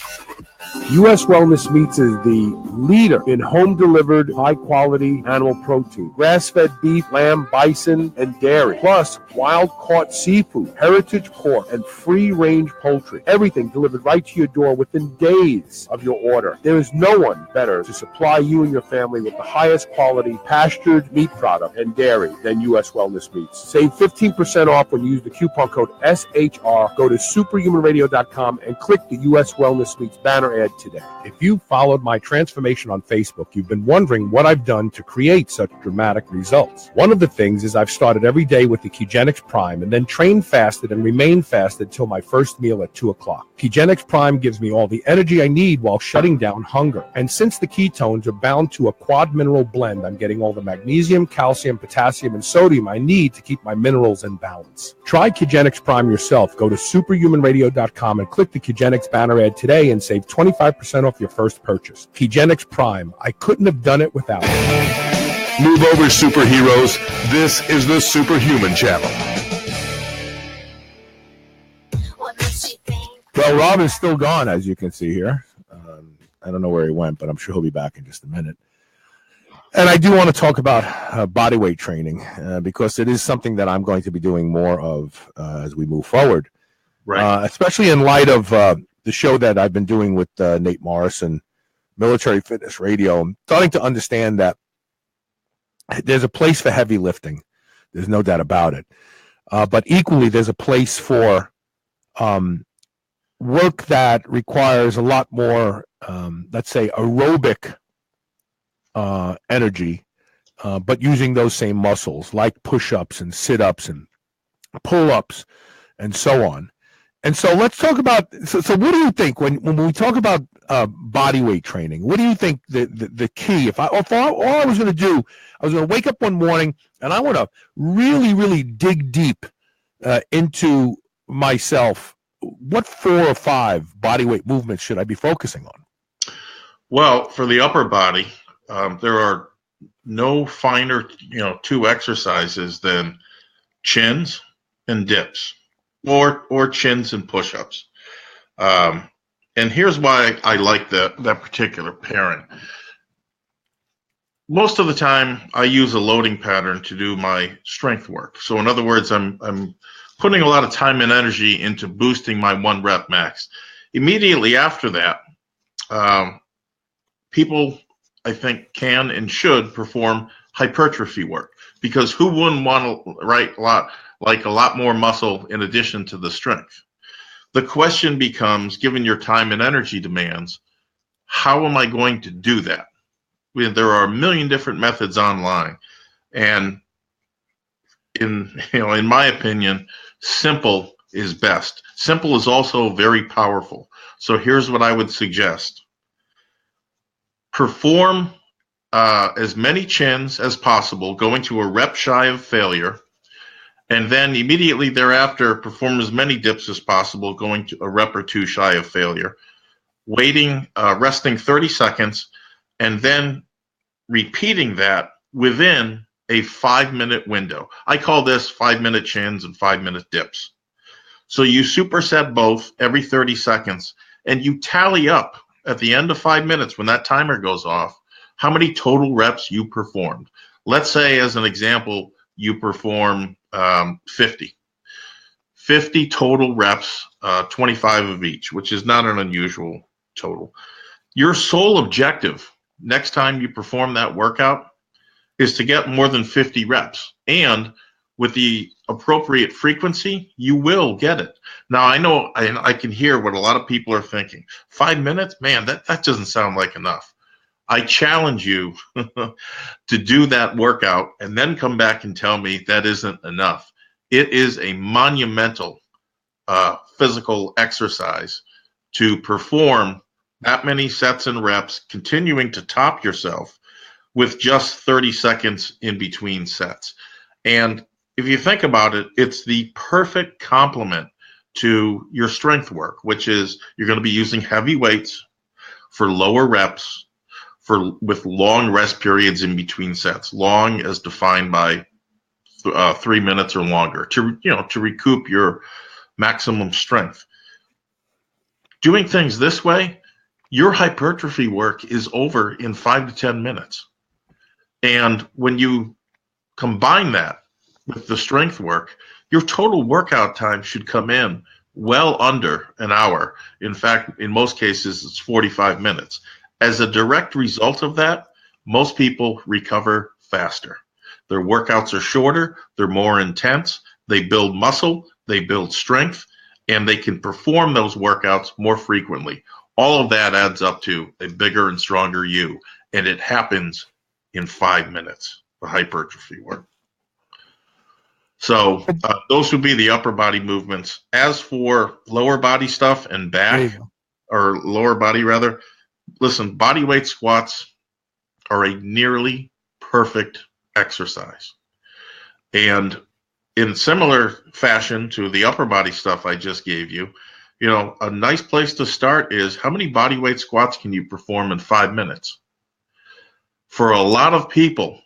U.S. Wellness Meats is the leader in home-delivered, high-quality animal protein. Grass-fed beef, lamb, bison, and dairy. Plus, wild-caught seafood, heritage pork, and free-range poultry. Everything delivered right to your door within days of your order. There is no one better to supply you and your family with the highest quality pastured meat product and dairy than U.S. Wellness Meats. Save 15% off when you use the coupon code SHR. Go to superhumanradio.com and click the U.S. Wellness Meats banner ad today. If you followed my transformation on Facebook, you've been wondering what I've done to create such dramatic results. One of the things is I've started every day with the Ketogenics Prime and then trained fasted and remained fasted till my first meal at 2 o'clock. Ketogenics Prime gives me all the energy I need while shutting down hunger. And since the ketones are bound to a quad mineral blend, I'm getting all the magnesium, calcium, potassium, and sodium I need to keep my minerals in balance. Try Ketogenics Prime yourself. Go to superhumanradio.com and click the Ketogenics banner ad today and save 25% off your first purchase. Ketogenics Prime. I couldn't have done it without it. Move over, superheroes. This is the Superhuman Channel. Well, Rob is still gone, as you can see here. I don't know where he went, but I'm sure he'll be back in just a minute. And I do want to talk about body weight training because it is something that I'm going to be doing more of as we move forward, Right. Especially in light of the show that I've been doing with Nate Morrison, Military Fitness Radio. I'm starting to understand that there's a place for heavy lifting. There's no doubt about it. But equally, there's a place for work that requires a lot more, let's say, aerobic energy, but using those same muscles like push-ups and sit-ups and pull-ups and so on. And so let's talk about, so what do you think when we talk about body weight training? What do you think the key, if all I was going to do, I was going to wake up one morning and I want to really, really dig deep into myself, what 4 or 5 body weight movements should I be focusing on? Well, for the upper body, there are no finer, 2 exercises than chins and dips, or chins and push-ups. And here's why I like that particular pairing. Most of the time, I use a loading pattern to do my strength work. So in other words, I'm putting a lot of time and energy into boosting my 1 rep max. Immediately after that, people, I think, can and should perform hypertrophy work, because who wouldn't want to a lot more muscle in addition to the strength? The question becomes, given your time and energy demands, how am I going to do that? There are a million different methods online, and in my opinion, simple is best. Simple is also very powerful. So here's what I would suggest. Perform as many chins as possible, going to a rep shy of failure, and then immediately thereafter perform as many dips as possible, going to a rep or 2 shy of failure, waiting, resting 30 seconds, and then repeating that within a 5-minute window. I call this 5-minute chins and 5-minute dips. So you superset both every 30 seconds, and you tally up at the end of 5 minutes when that timer goes off, how many total reps you performed. Let's say, as an example, you perform 50 total reps, 25 of each, which is not an unusual total. Your sole objective next time you perform that workout is to get more than 50 reps. And with the appropriate frequency, you will get it. Now, I know I can hear what a lot of people are thinking. 5 minutes? Man, that doesn't sound like enough. I challenge you to do that workout and then come back and tell me that isn't enough. It is a monumental physical exercise to perform that many sets and reps, continuing to top yourself with just 30 seconds in between sets. And if you think about it, it's the perfect complement to your strength work, which is you're going to be using heavy weights for lower reps, with long rest periods in between sets, long as defined by 3 minutes or longer, to recoup your maximum strength. Doing things this way your hypertrophy work is over in 5 to 10 minutes. And when you combine that with the strength work, your total workout time should come in well under an hour. In fact, in most cases, it's 45 minutes. As a direct result of that, most people recover faster. Their workouts are shorter, they're more intense, they build muscle, they build strength, and they can perform those workouts more frequently. All of that adds up to a bigger and stronger you, and it happens in 5 minutes, the hypertrophy work. So those would be the upper body movements. As for lower body stuff and back, or lower body rather, listen, body weight squats are a nearly perfect exercise. And in similar fashion to the upper body stuff I just gave you, you know, a nice place to start is how many body weight squats can you perform in 5 minutes? For a lot of people,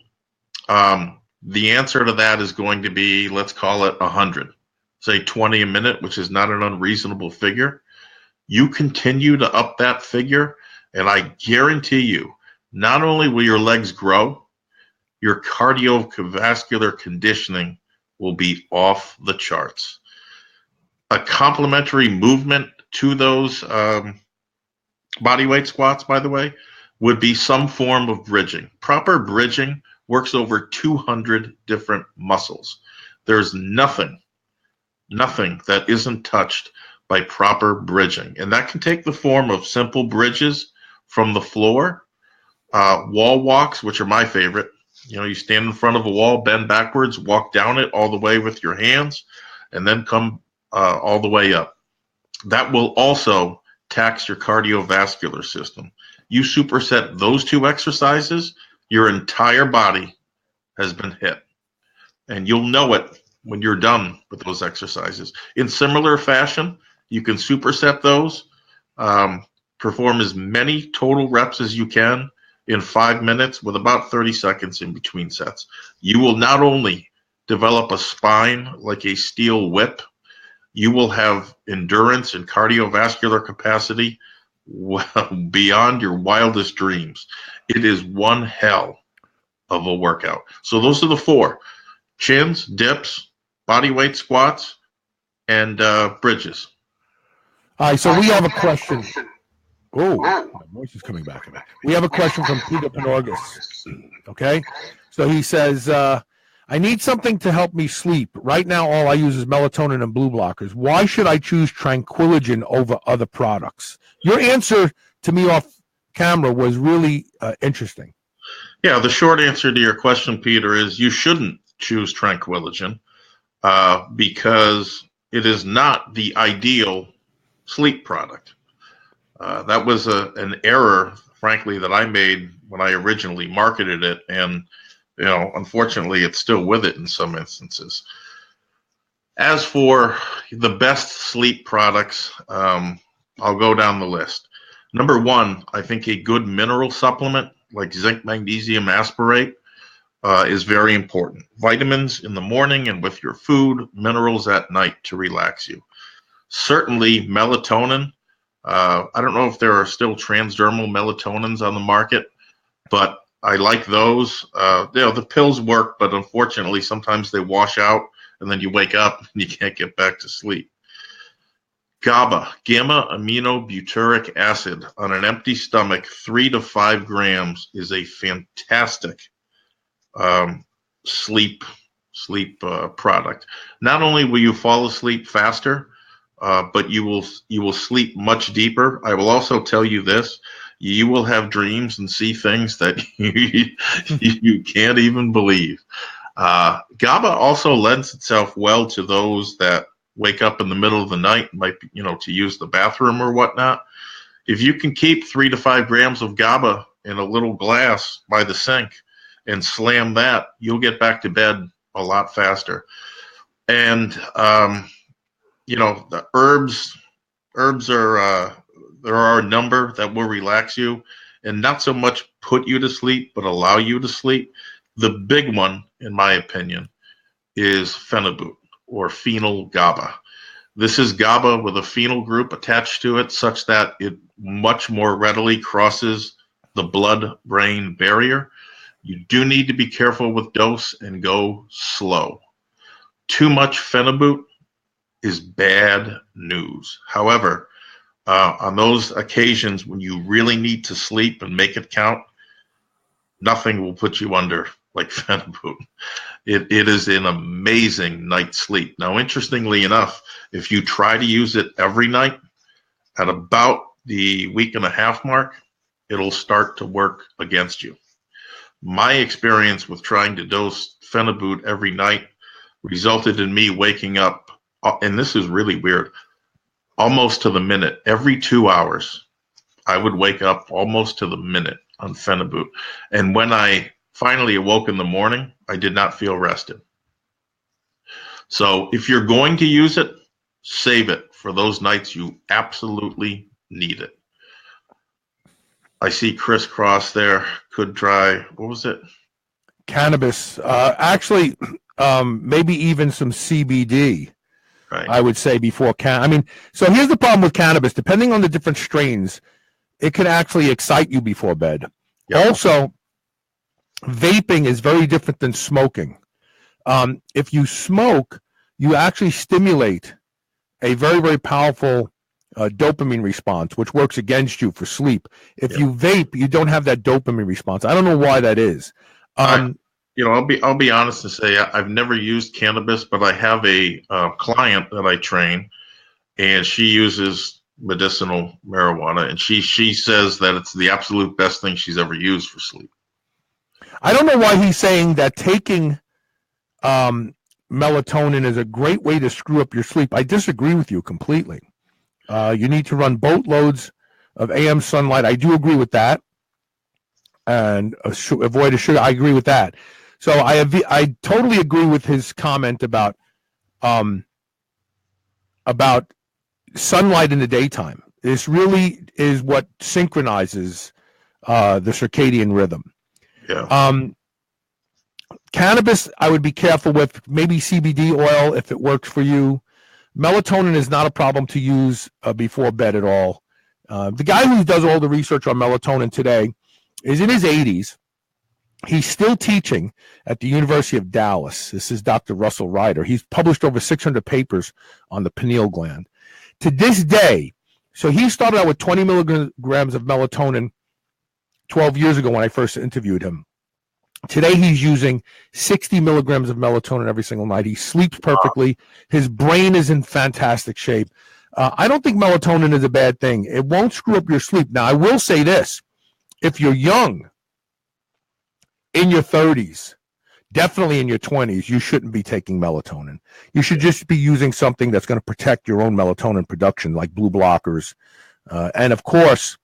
the answer to that is going to be, let's call it 100, say 20 a minute, which is not an unreasonable figure. You continue to up that figure, and I guarantee you, not only will your legs grow, your cardiovascular conditioning will be off the charts. A complementary movement to those body weight squats, by the way, would be some form of bridging. Proper bridging works over 200 different muscles. There's nothing that isn't touched by proper bridging. And that can take the form of simple bridges from the floor, wall walks, which are my favorite. You know, you stand in front of a wall, bend backwards, walk down it all the way with your hands, and then come all the way up. That will also tax your cardiovascular system. You superset those two exercises, your entire body has been hit. And you'll know it when you're done with those exercises. In similar fashion, you can superset those, perform as many total reps as you can in 5 minutes with about 30 seconds in between sets. You will not only develop a spine like a steel whip, you will have endurance and cardiovascular capacity beyond your wildest dreams. It is one hell of a workout. So those are the four: chins, dips, body weight squats, and bridges. All right, so we have a question. Oh, my voice is coming back. We have a question from Peter Panorgas. Okay, so he says, I need something to help me sleep. Right now, all I use is melatonin and blue blockers. Why should I choose Tranquilligen over other products? Your answer to me off camera was really interesting. Yeah, the short answer to your question, Peter, is you shouldn't choose Tranquilligen because it is not the ideal sleep product. That was an error, frankly, that I made when I originally marketed it, and you know, unfortunately, it's still with it in some instances. As for the best sleep products, I'll go down the list. Number one, I think a good mineral supplement like zinc magnesium asparate is very important. Vitamins in the morning and with your food, minerals at night to relax you. Certainly melatonin. I don't know if there are still transdermal melatonins on the market, but I like those. You know, the pills work, but unfortunately sometimes they wash out and then you wake up and you can't get back to sleep. GABA, gamma aminobutyric acid, on an empty stomach, 3 to 5 grams, is a fantastic sleep product. Not only will you fall asleep faster, but you will sleep much deeper. I will also tell you this: you will have dreams and see things that you can't even believe. GABA also lends itself well to those that wake up in the middle of the night, might be, you know, to use the bathroom or whatnot. If you can keep 3 to 5 grams of GABA in a little glass by the sink and slam that, you'll get back to bed a lot faster. And you know, the herbs are there are a number that will relax you and not so much put you to sleep, but allow you to sleep. The big one, in my opinion, is phenibut or phenyl GABA. This is GABA with a phenyl group attached to it such that it much more readily crosses the blood-brain barrier. You do need to be careful with dose and go slow. Too much phenibut is bad news. However, on those occasions when you really need to sleep and make it count, nothing will put you under like phenibut. It is an amazing night's sleep. Now, interestingly enough, if you try to use it every night, at about the week and a half mark, it'll start to work against you. My experience with trying to dose phenibut every night resulted in me waking up, and this is really weird, almost to the minute. Every 2 hours, I would wake up almost to the minute on phenibut. And when I finally awoke in the morning, I did not feel rested. So if you're going to use it, save it for those nights you absolutely need it. I see crisscross there. Could try, what was it? Cannabis. Actually, maybe even some CBD. Right. I would say before so here's the problem with cannabis. Depending on the different strains, it can actually excite you before bed. Yep. Also, vaping is very different than smoking. If you smoke, you actually stimulate a very, very powerful dopamine response, which works against you for sleep. If you vape, you don't have that dopamine response. I don't know why that is. I'll be honest and say I've never used cannabis, but I have a client that I train, and she uses medicinal marijuana, and she says that it's the absolute best thing she's ever used for sleep. I don't know why he's saying that taking melatonin is a great way to screw up your sleep. I disagree with you completely. You need to run boatloads of AM sunlight. I do agree with that. And avoid a sugar. I agree with that. So I totally agree with his comment about sunlight in the daytime. This really is what synchronizes the circadian rhythm. Yeah. Cannabis, I would be careful with. Maybe CBD oil if it works for you. Melatonin is not a problem to use before bed at all. The guy who does all the research on melatonin today is in his 80s. He's still teaching at the University of Dallas. This is Dr. Russell Ryder. He's published over 600 papers on the pineal gland. To this day, so he started out with 20 milligrams of melatonin 12 years ago when I first interviewed him. Today, he's using 60 milligrams of melatonin every single night. He sleeps perfectly. His brain is in fantastic shape. I don't think melatonin is a bad thing. It won't screw up your sleep. Now, I will say this. If you're young, in your 30s, definitely in your 20s, you shouldn't be taking melatonin. You should just be using something that's going to protect your own melatonin production, like blue blockers. And, of course,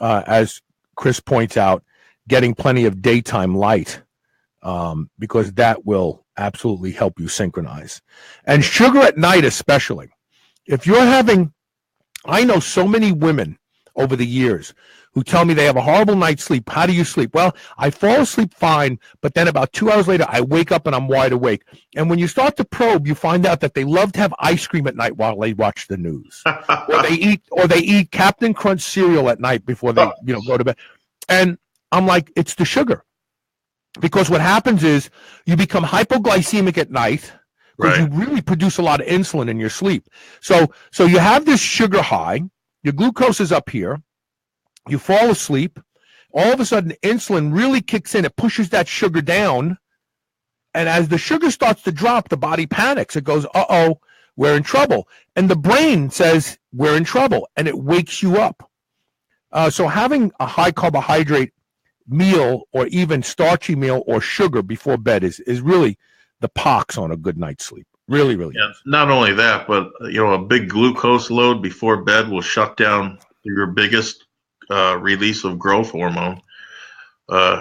as Chris points out, getting plenty of daytime light, because that will absolutely help you synchronize. And sugar at night especially. If you're having, I know so many women over the years who tell me they have a horrible night's sleep. How do you sleep? Well, I fall asleep fine, but then about 2 hours later, I wake up and I'm wide awake. And when you start to probe, you find out that they love to have ice cream at night while they watch the news. or they eat Captain Crunch cereal at night before they go to bed. And I'm like, it's the sugar. Because what happens is you become hypoglycemic at night because you really produce a lot of insulin in your sleep. So you have this sugar high, your glucose is up here, you fall asleep, all of a sudden insulin really kicks in, it pushes that sugar down, and as the sugar starts to drop, the body panics. It goes, uh-oh, we're in trouble. And the brain says, we're in trouble, and it wakes you up. So having a high carbohydrate meal or even starchy meal or sugar before bed is really the pox on a good night's sleep. Really, really. Yeah, not only that, but a big glucose load before bed will shut down your biggest release of growth hormone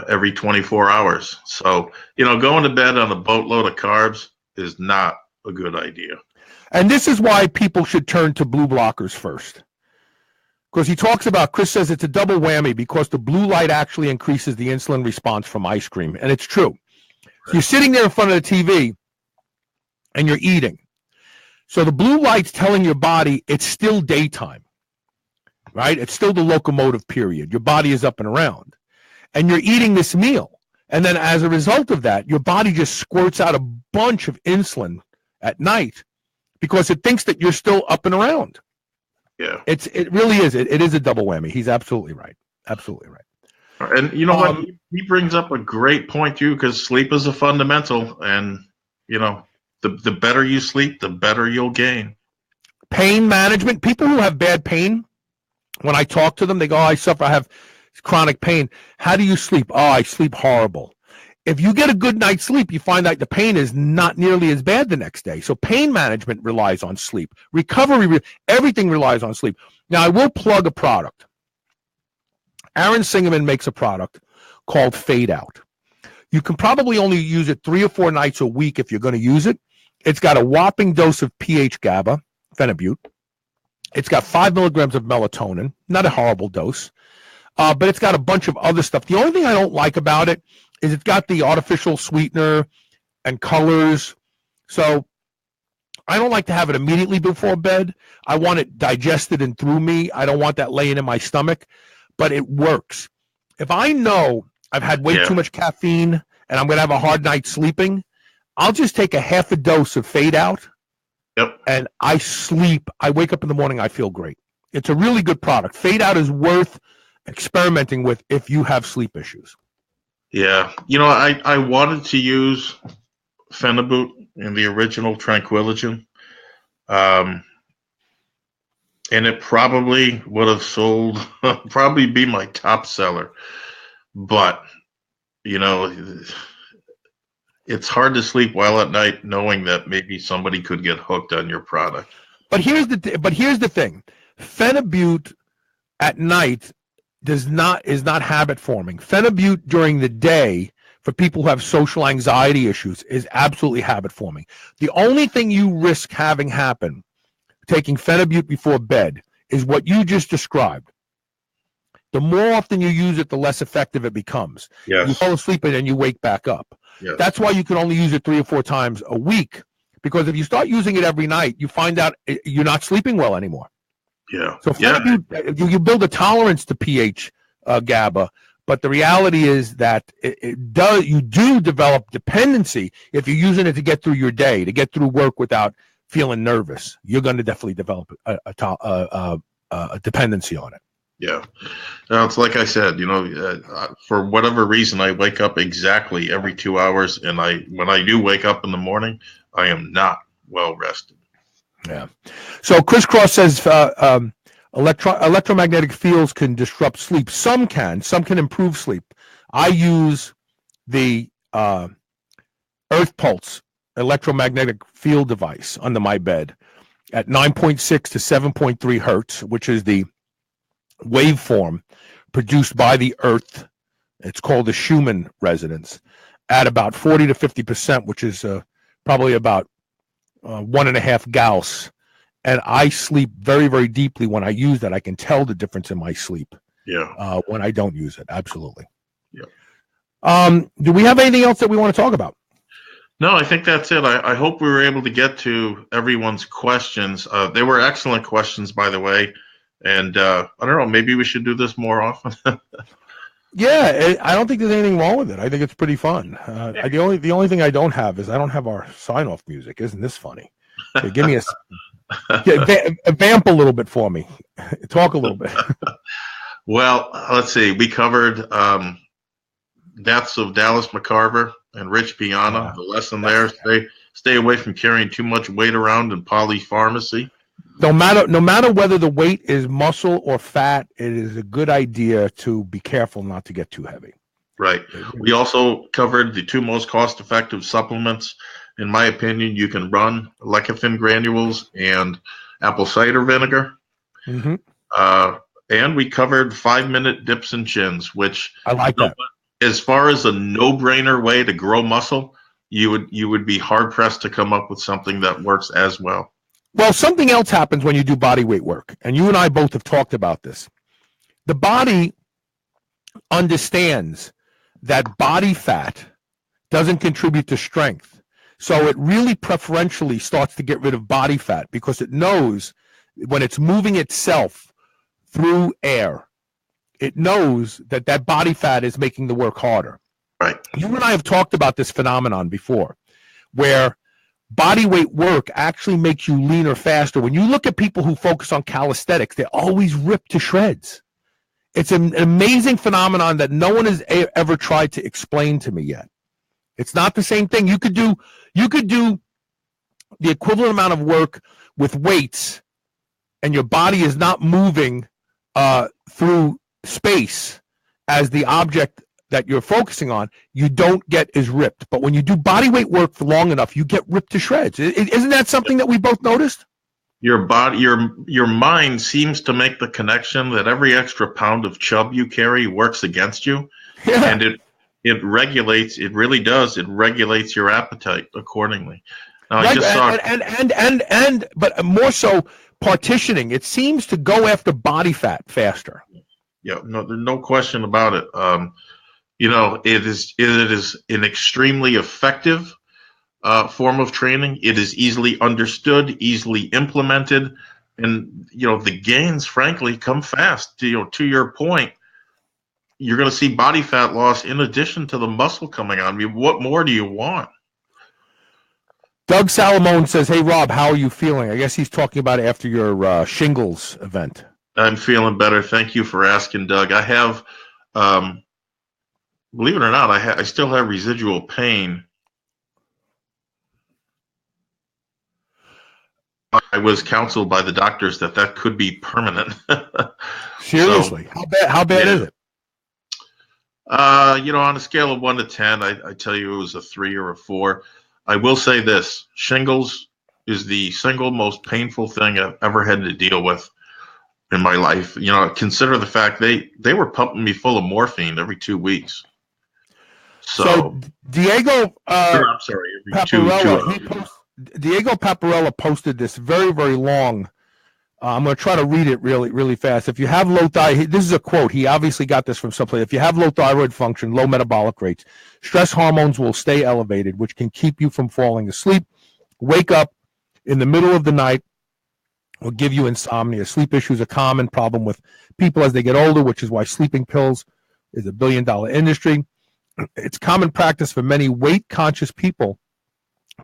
every 24 hours. So, going to bed on a boatload of carbs is not a good idea. And this is why people should turn to blue blockers first. Because he talks about, Chris says it's a double whammy because the blue light actually increases the insulin response from ice cream. And it's true. So you're sitting there in front of the TV and you're eating. So the blue light's telling your body it's still daytime, right? It's still the locomotive period. Your body is up and around. And you're eating this meal. And then as a result of that, your body just squirts out a bunch of insulin at night because it thinks that you're still up and around. Yeah. It really is. It is a double whammy. He's absolutely right. Absolutely right. And you know what? He brings up a great point too, because sleep is a fundamental, and you know, the better you sleep, the better you'll gain. Pain management. People who have bad pain, when I talk to them, they go, I have chronic pain. How do you sleep? Oh, I sleep horrible. If you get a good night's sleep, you find out the pain is not nearly as bad the next day. So pain management relies on sleep. Recovery, everything relies on sleep. Now, I will plug a product. Aaron Singerman makes a product called Fade Out. You can probably only use it 3 or 4 nights a week if you're going to use it. It's got a whopping dose of pH GABA, phenibut. It's got 5 milligrams of melatonin, not a horrible dose, but it's got a bunch of other stuff. The only thing I don't like about it is it's got the artificial sweetener and colors. So I don't like to have it immediately before bed. I want it digested and through me. I don't want that laying in my stomach, but it works. If I know I've had way too much caffeine and I'm going to have a hard night sleeping, I'll just take a half a dose of Fade Out. Yep. And I sleep. I wake up in the morning. I feel great. It's a really good product. Fade Out is worth experimenting with if you have sleep issues. Yeah. You know, I wanted to use phenibut in the original Tranquilligen. And it probably would have sold, probably be my top seller. But, you know, it's hard to sleep well at night knowing that maybe somebody could get hooked on your product. But here's the thing. Phenibut at night is not habit forming. Phenibut during the day for people who have social anxiety issues is absolutely habit forming. The only thing you risk having happen taking phenibut before bed is what you just described. The more often you use it, the less effective it becomes. Yes. You fall asleep and then you wake back up. Yes. That's why you can only use it 3 or 4 times a week, because if you start using it every night, you find out you're not sleeping well anymore. Yeah. So you build a tolerance to pH GABA, but the reality is that you do develop dependency if you're using it to get through your day, to get through work without feeling nervous. You're going to definitely develop a dependency on it. Yeah. Now, it's like I said, you know, for whatever reason, I wake up exactly every 2 hours, and when I do wake up in the morning, I am not well rested. Yeah. So Chris Cross says electromagnetic fields can disrupt sleep. Some can improve sleep. I use the Earth Pulse electromagnetic field device under my bed at 9.6 to 7.3 hertz, which is the waveform produced by the Earth. It's called the Schumann resonance at about 40 to 50%, which is probably about 1.5 Gauss. And I sleep very, very deeply when I use that. I can tell the difference in my sleep. Yeah. When I don't use it. Absolutely. Yeah. Do we have anything else that we want to talk about? No, I think that's it. I hope we were able to get to everyone's questions. They were excellent questions, by the way. And I don't know, maybe we should do this more often. Yeah, I don't think there's anything wrong with it. I think it's pretty fun. The only thing I don't have is I don't have our sign-off music. Isn't this funny? So give me a vamp a little bit for me. Talk a little bit. Well, let's see. We covered deaths of Dallas McCarver and Rich Piana. The lesson there: stay away from carrying too much weight around in polypharmacy. No matter whether the weight is muscle or fat, it is a good idea to be careful not to get too heavy. Right. We also covered the 2 most cost-effective supplements, in my opinion. You can run lecithin granules and apple cider vinegar. Mm-hmm. And we covered 5-minute dips and chins, which I like that. As far as a no-brainer way to grow muscle, you would be hard-pressed to come up with something that works as well. Well, something else happens when you do body weight work, and you and I both have talked about this. The body understands that body fat doesn't contribute to strength. So it really preferentially starts to get rid of body fat because it knows when it's moving itself through air, it knows that that body fat is making the work harder. Right. You and I have talked about this phenomenon before, where body weight work actually makes you leaner faster. When you look at people who focus on calisthenics, they're always ripped to shreds. It's an amazing phenomenon that no one has ever tried to explain to me yet. It's not the same thing. You could do the equivalent amount of work with weights, and your body is not moving through space as the object that you're focusing on. You don't get as ripped. But when you do body weight work for long enough, you get ripped to shreds. Isn't that something that we both noticed? Your body, your mind seems to make the connection that every extra pound of chub you carry works against you, and it regulates. It really does. It regulates your appetite accordingly. Now, I just saw, but more so partitioning. It seems to go after body fat faster. Yeah, no, there's no question about it. It is an extremely effective form of training. It is easily understood, easily implemented, and the gains, frankly, come fast. To your point, you're going to see body fat loss in addition to the muscle coming on. I mean, what more do you want? Doug Salamone says, "Hey Rob, how are you feeling?" I guess he's talking about after your shingles event. I'm feeling better. Thank you for asking, Doug. I have, believe it or not, I still have residual pain. I was counseled by the doctors that could be permanent. Seriously, how bad is it? On a scale of 1 to 10, I tell you it was a 3 or a 4. I will say this: shingles is the single most painful thing I've ever had to deal with in my life. Consider the fact they were pumping me full of morphine every 2 weeks. So Diego, I'm sorry, every Diego Paparella posted this very, very long. I'm going to try to read it really, really fast. If you have low thyroid, this is a quote. He obviously got this from someplace. If you have low thyroid function, low metabolic rates, stress hormones will stay elevated, which can keep you from falling asleep, wake up in the middle of the night, or give you insomnia. Sleep issues are a common problem with people as they get older, which is why sleeping pills is a billion-dollar industry. It's common practice for many weight-conscious people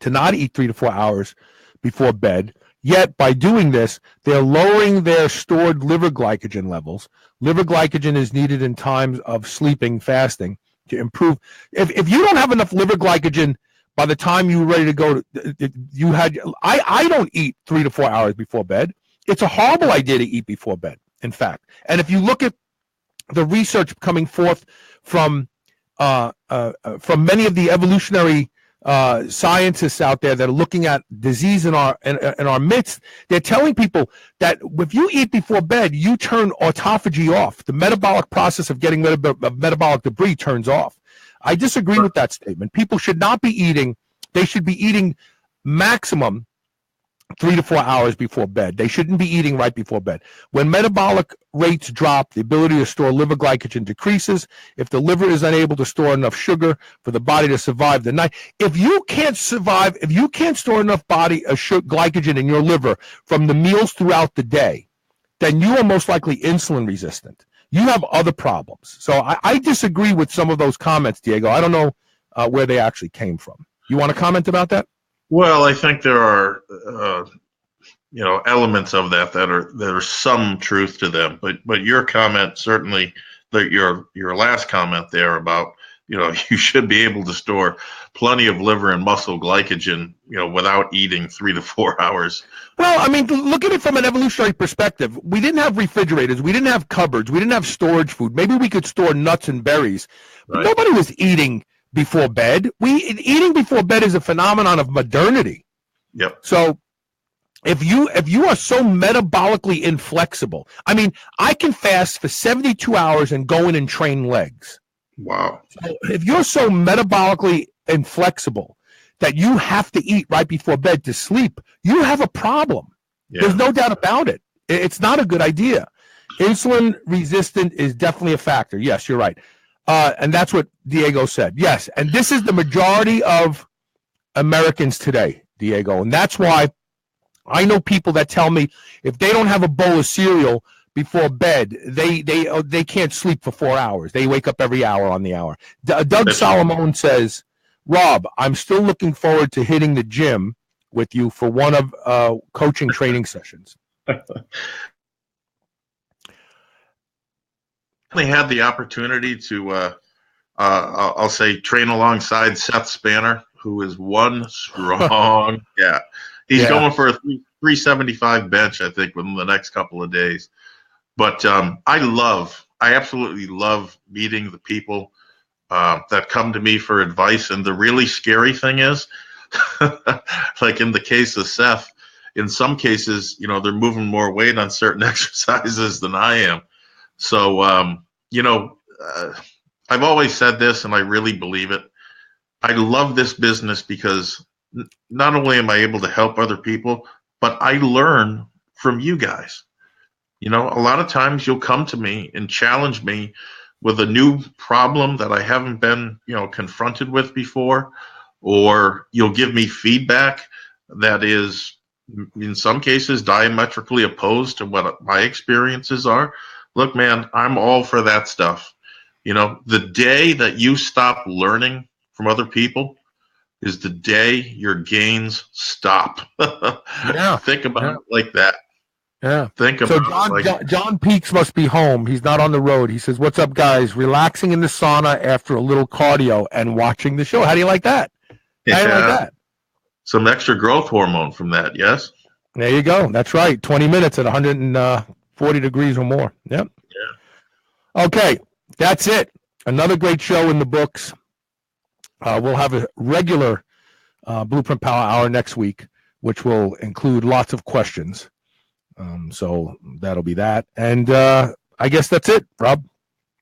to not eat 3 to 4 hours before bed. Yet, by doing this, they're lowering their stored liver glycogen levels. Liver glycogen is needed in times of sleeping, fasting, to improve. If you don't have enough liver glycogen by the time you're ready to go, I don't eat 3 to 4 hours before bed. It's a horrible idea to eat before bed, in fact. And if you look at the research coming forth from many of the evolutionary scientists out there that are looking at disease in our midst, they're telling people that if you eat before bed, you turn autophagy off. The metabolic process of getting rid of metabolic debris turns off. I disagree with that statement. People should not be eating. They should be eating maximum 3 to 4 hours before bed. They shouldn't be eating right before bed. When metabolic rates drop, the ability to store liver glycogen decreases. If the liver is unable to store enough sugar for the body to survive the night, if you can't store enough glycogen in your liver from the meals throughout the day, then you are most likely insulin resistant. You have other problems. So I disagree with some of those comments, Diego. I don't know where they actually came from. You want to comment about that? Well, I think there are, elements of that are some truth to them. But your comment, certainly, your last comment there about, you should be able to store plenty of liver and muscle glycogen, without eating 3 to 4 hours. Well, I mean, look at it from an evolutionary perspective. We didn't have refrigerators. We didn't have cupboards. We didn't have storage food. Maybe we could store nuts and berries. But Right. Nobody was eating before bed. Eating before bed is a phenomenon of modernity. Yep. So if you are so metabolically inflexible, I mean, I can fast for 72 hours and go in and train legs. Wow. So if you're so metabolically inflexible that you have to eat right before bed to sleep, you have a problem. Yeah. There's no doubt about it. It's not a good idea. Insulin resistant is definitely a factor. Yes, you're right. And that's what Diego said. Yes, and this is the majority of Americans today, Diego. And that's why I know people that tell me if they don't have a bowl of cereal before bed, they can't sleep for 4 hours. They wake up every hour on the hour. Doug Solomon says, Rob, I'm still looking forward to hitting the gym with you for one of coaching training sessions. I had the opportunity to, I'll say, train alongside Seth Spanner, who is one strong. He's going for a 375 bench, I think, within the next couple of days. But I absolutely love meeting the people that come to me for advice. And the really scary thing is, like in the case of Seth, in some cases, they're moving more weight on certain exercises than I am. So, I've always said this, and I really believe it. I love this business because not only am I able to help other people, but I learn from you guys. A lot of times you'll come to me and challenge me with a new problem that I haven't been, confronted with before, or you'll give me feedback that is, in some cases, diametrically opposed to what my experiences are. Look, man, I'm all for that stuff. The day that you stop learning from other people is the day your gains stop. Think about it like that. Yeah. Think about it. John Peaks must be home. He's not on the road. He says, what's up, guys? Relaxing in the sauna after a little cardio and watching the show. How do you like that? How do you like that? Some extra growth hormone from that, yes? There you go. That's right. 20 minutes at 140 degrees or more. Yep. Yeah. Okay. That's it. Another great show in the books. We'll have a regular Blueprint Power Hour next week, which will include lots of questions. So that'll be that. And I guess that's it, Rob.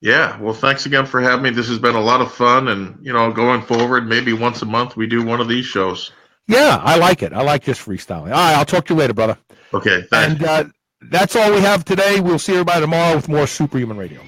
Yeah. Well, thanks again for having me. This has been a lot of fun. And, going forward, maybe once a month we do one of these shows. Yeah, I like it. I like just freestyling. All right. I'll talk to you later, brother. Okay. Thanks. And that's all we have today. We'll see everybody tomorrow with more Superhuman Radio.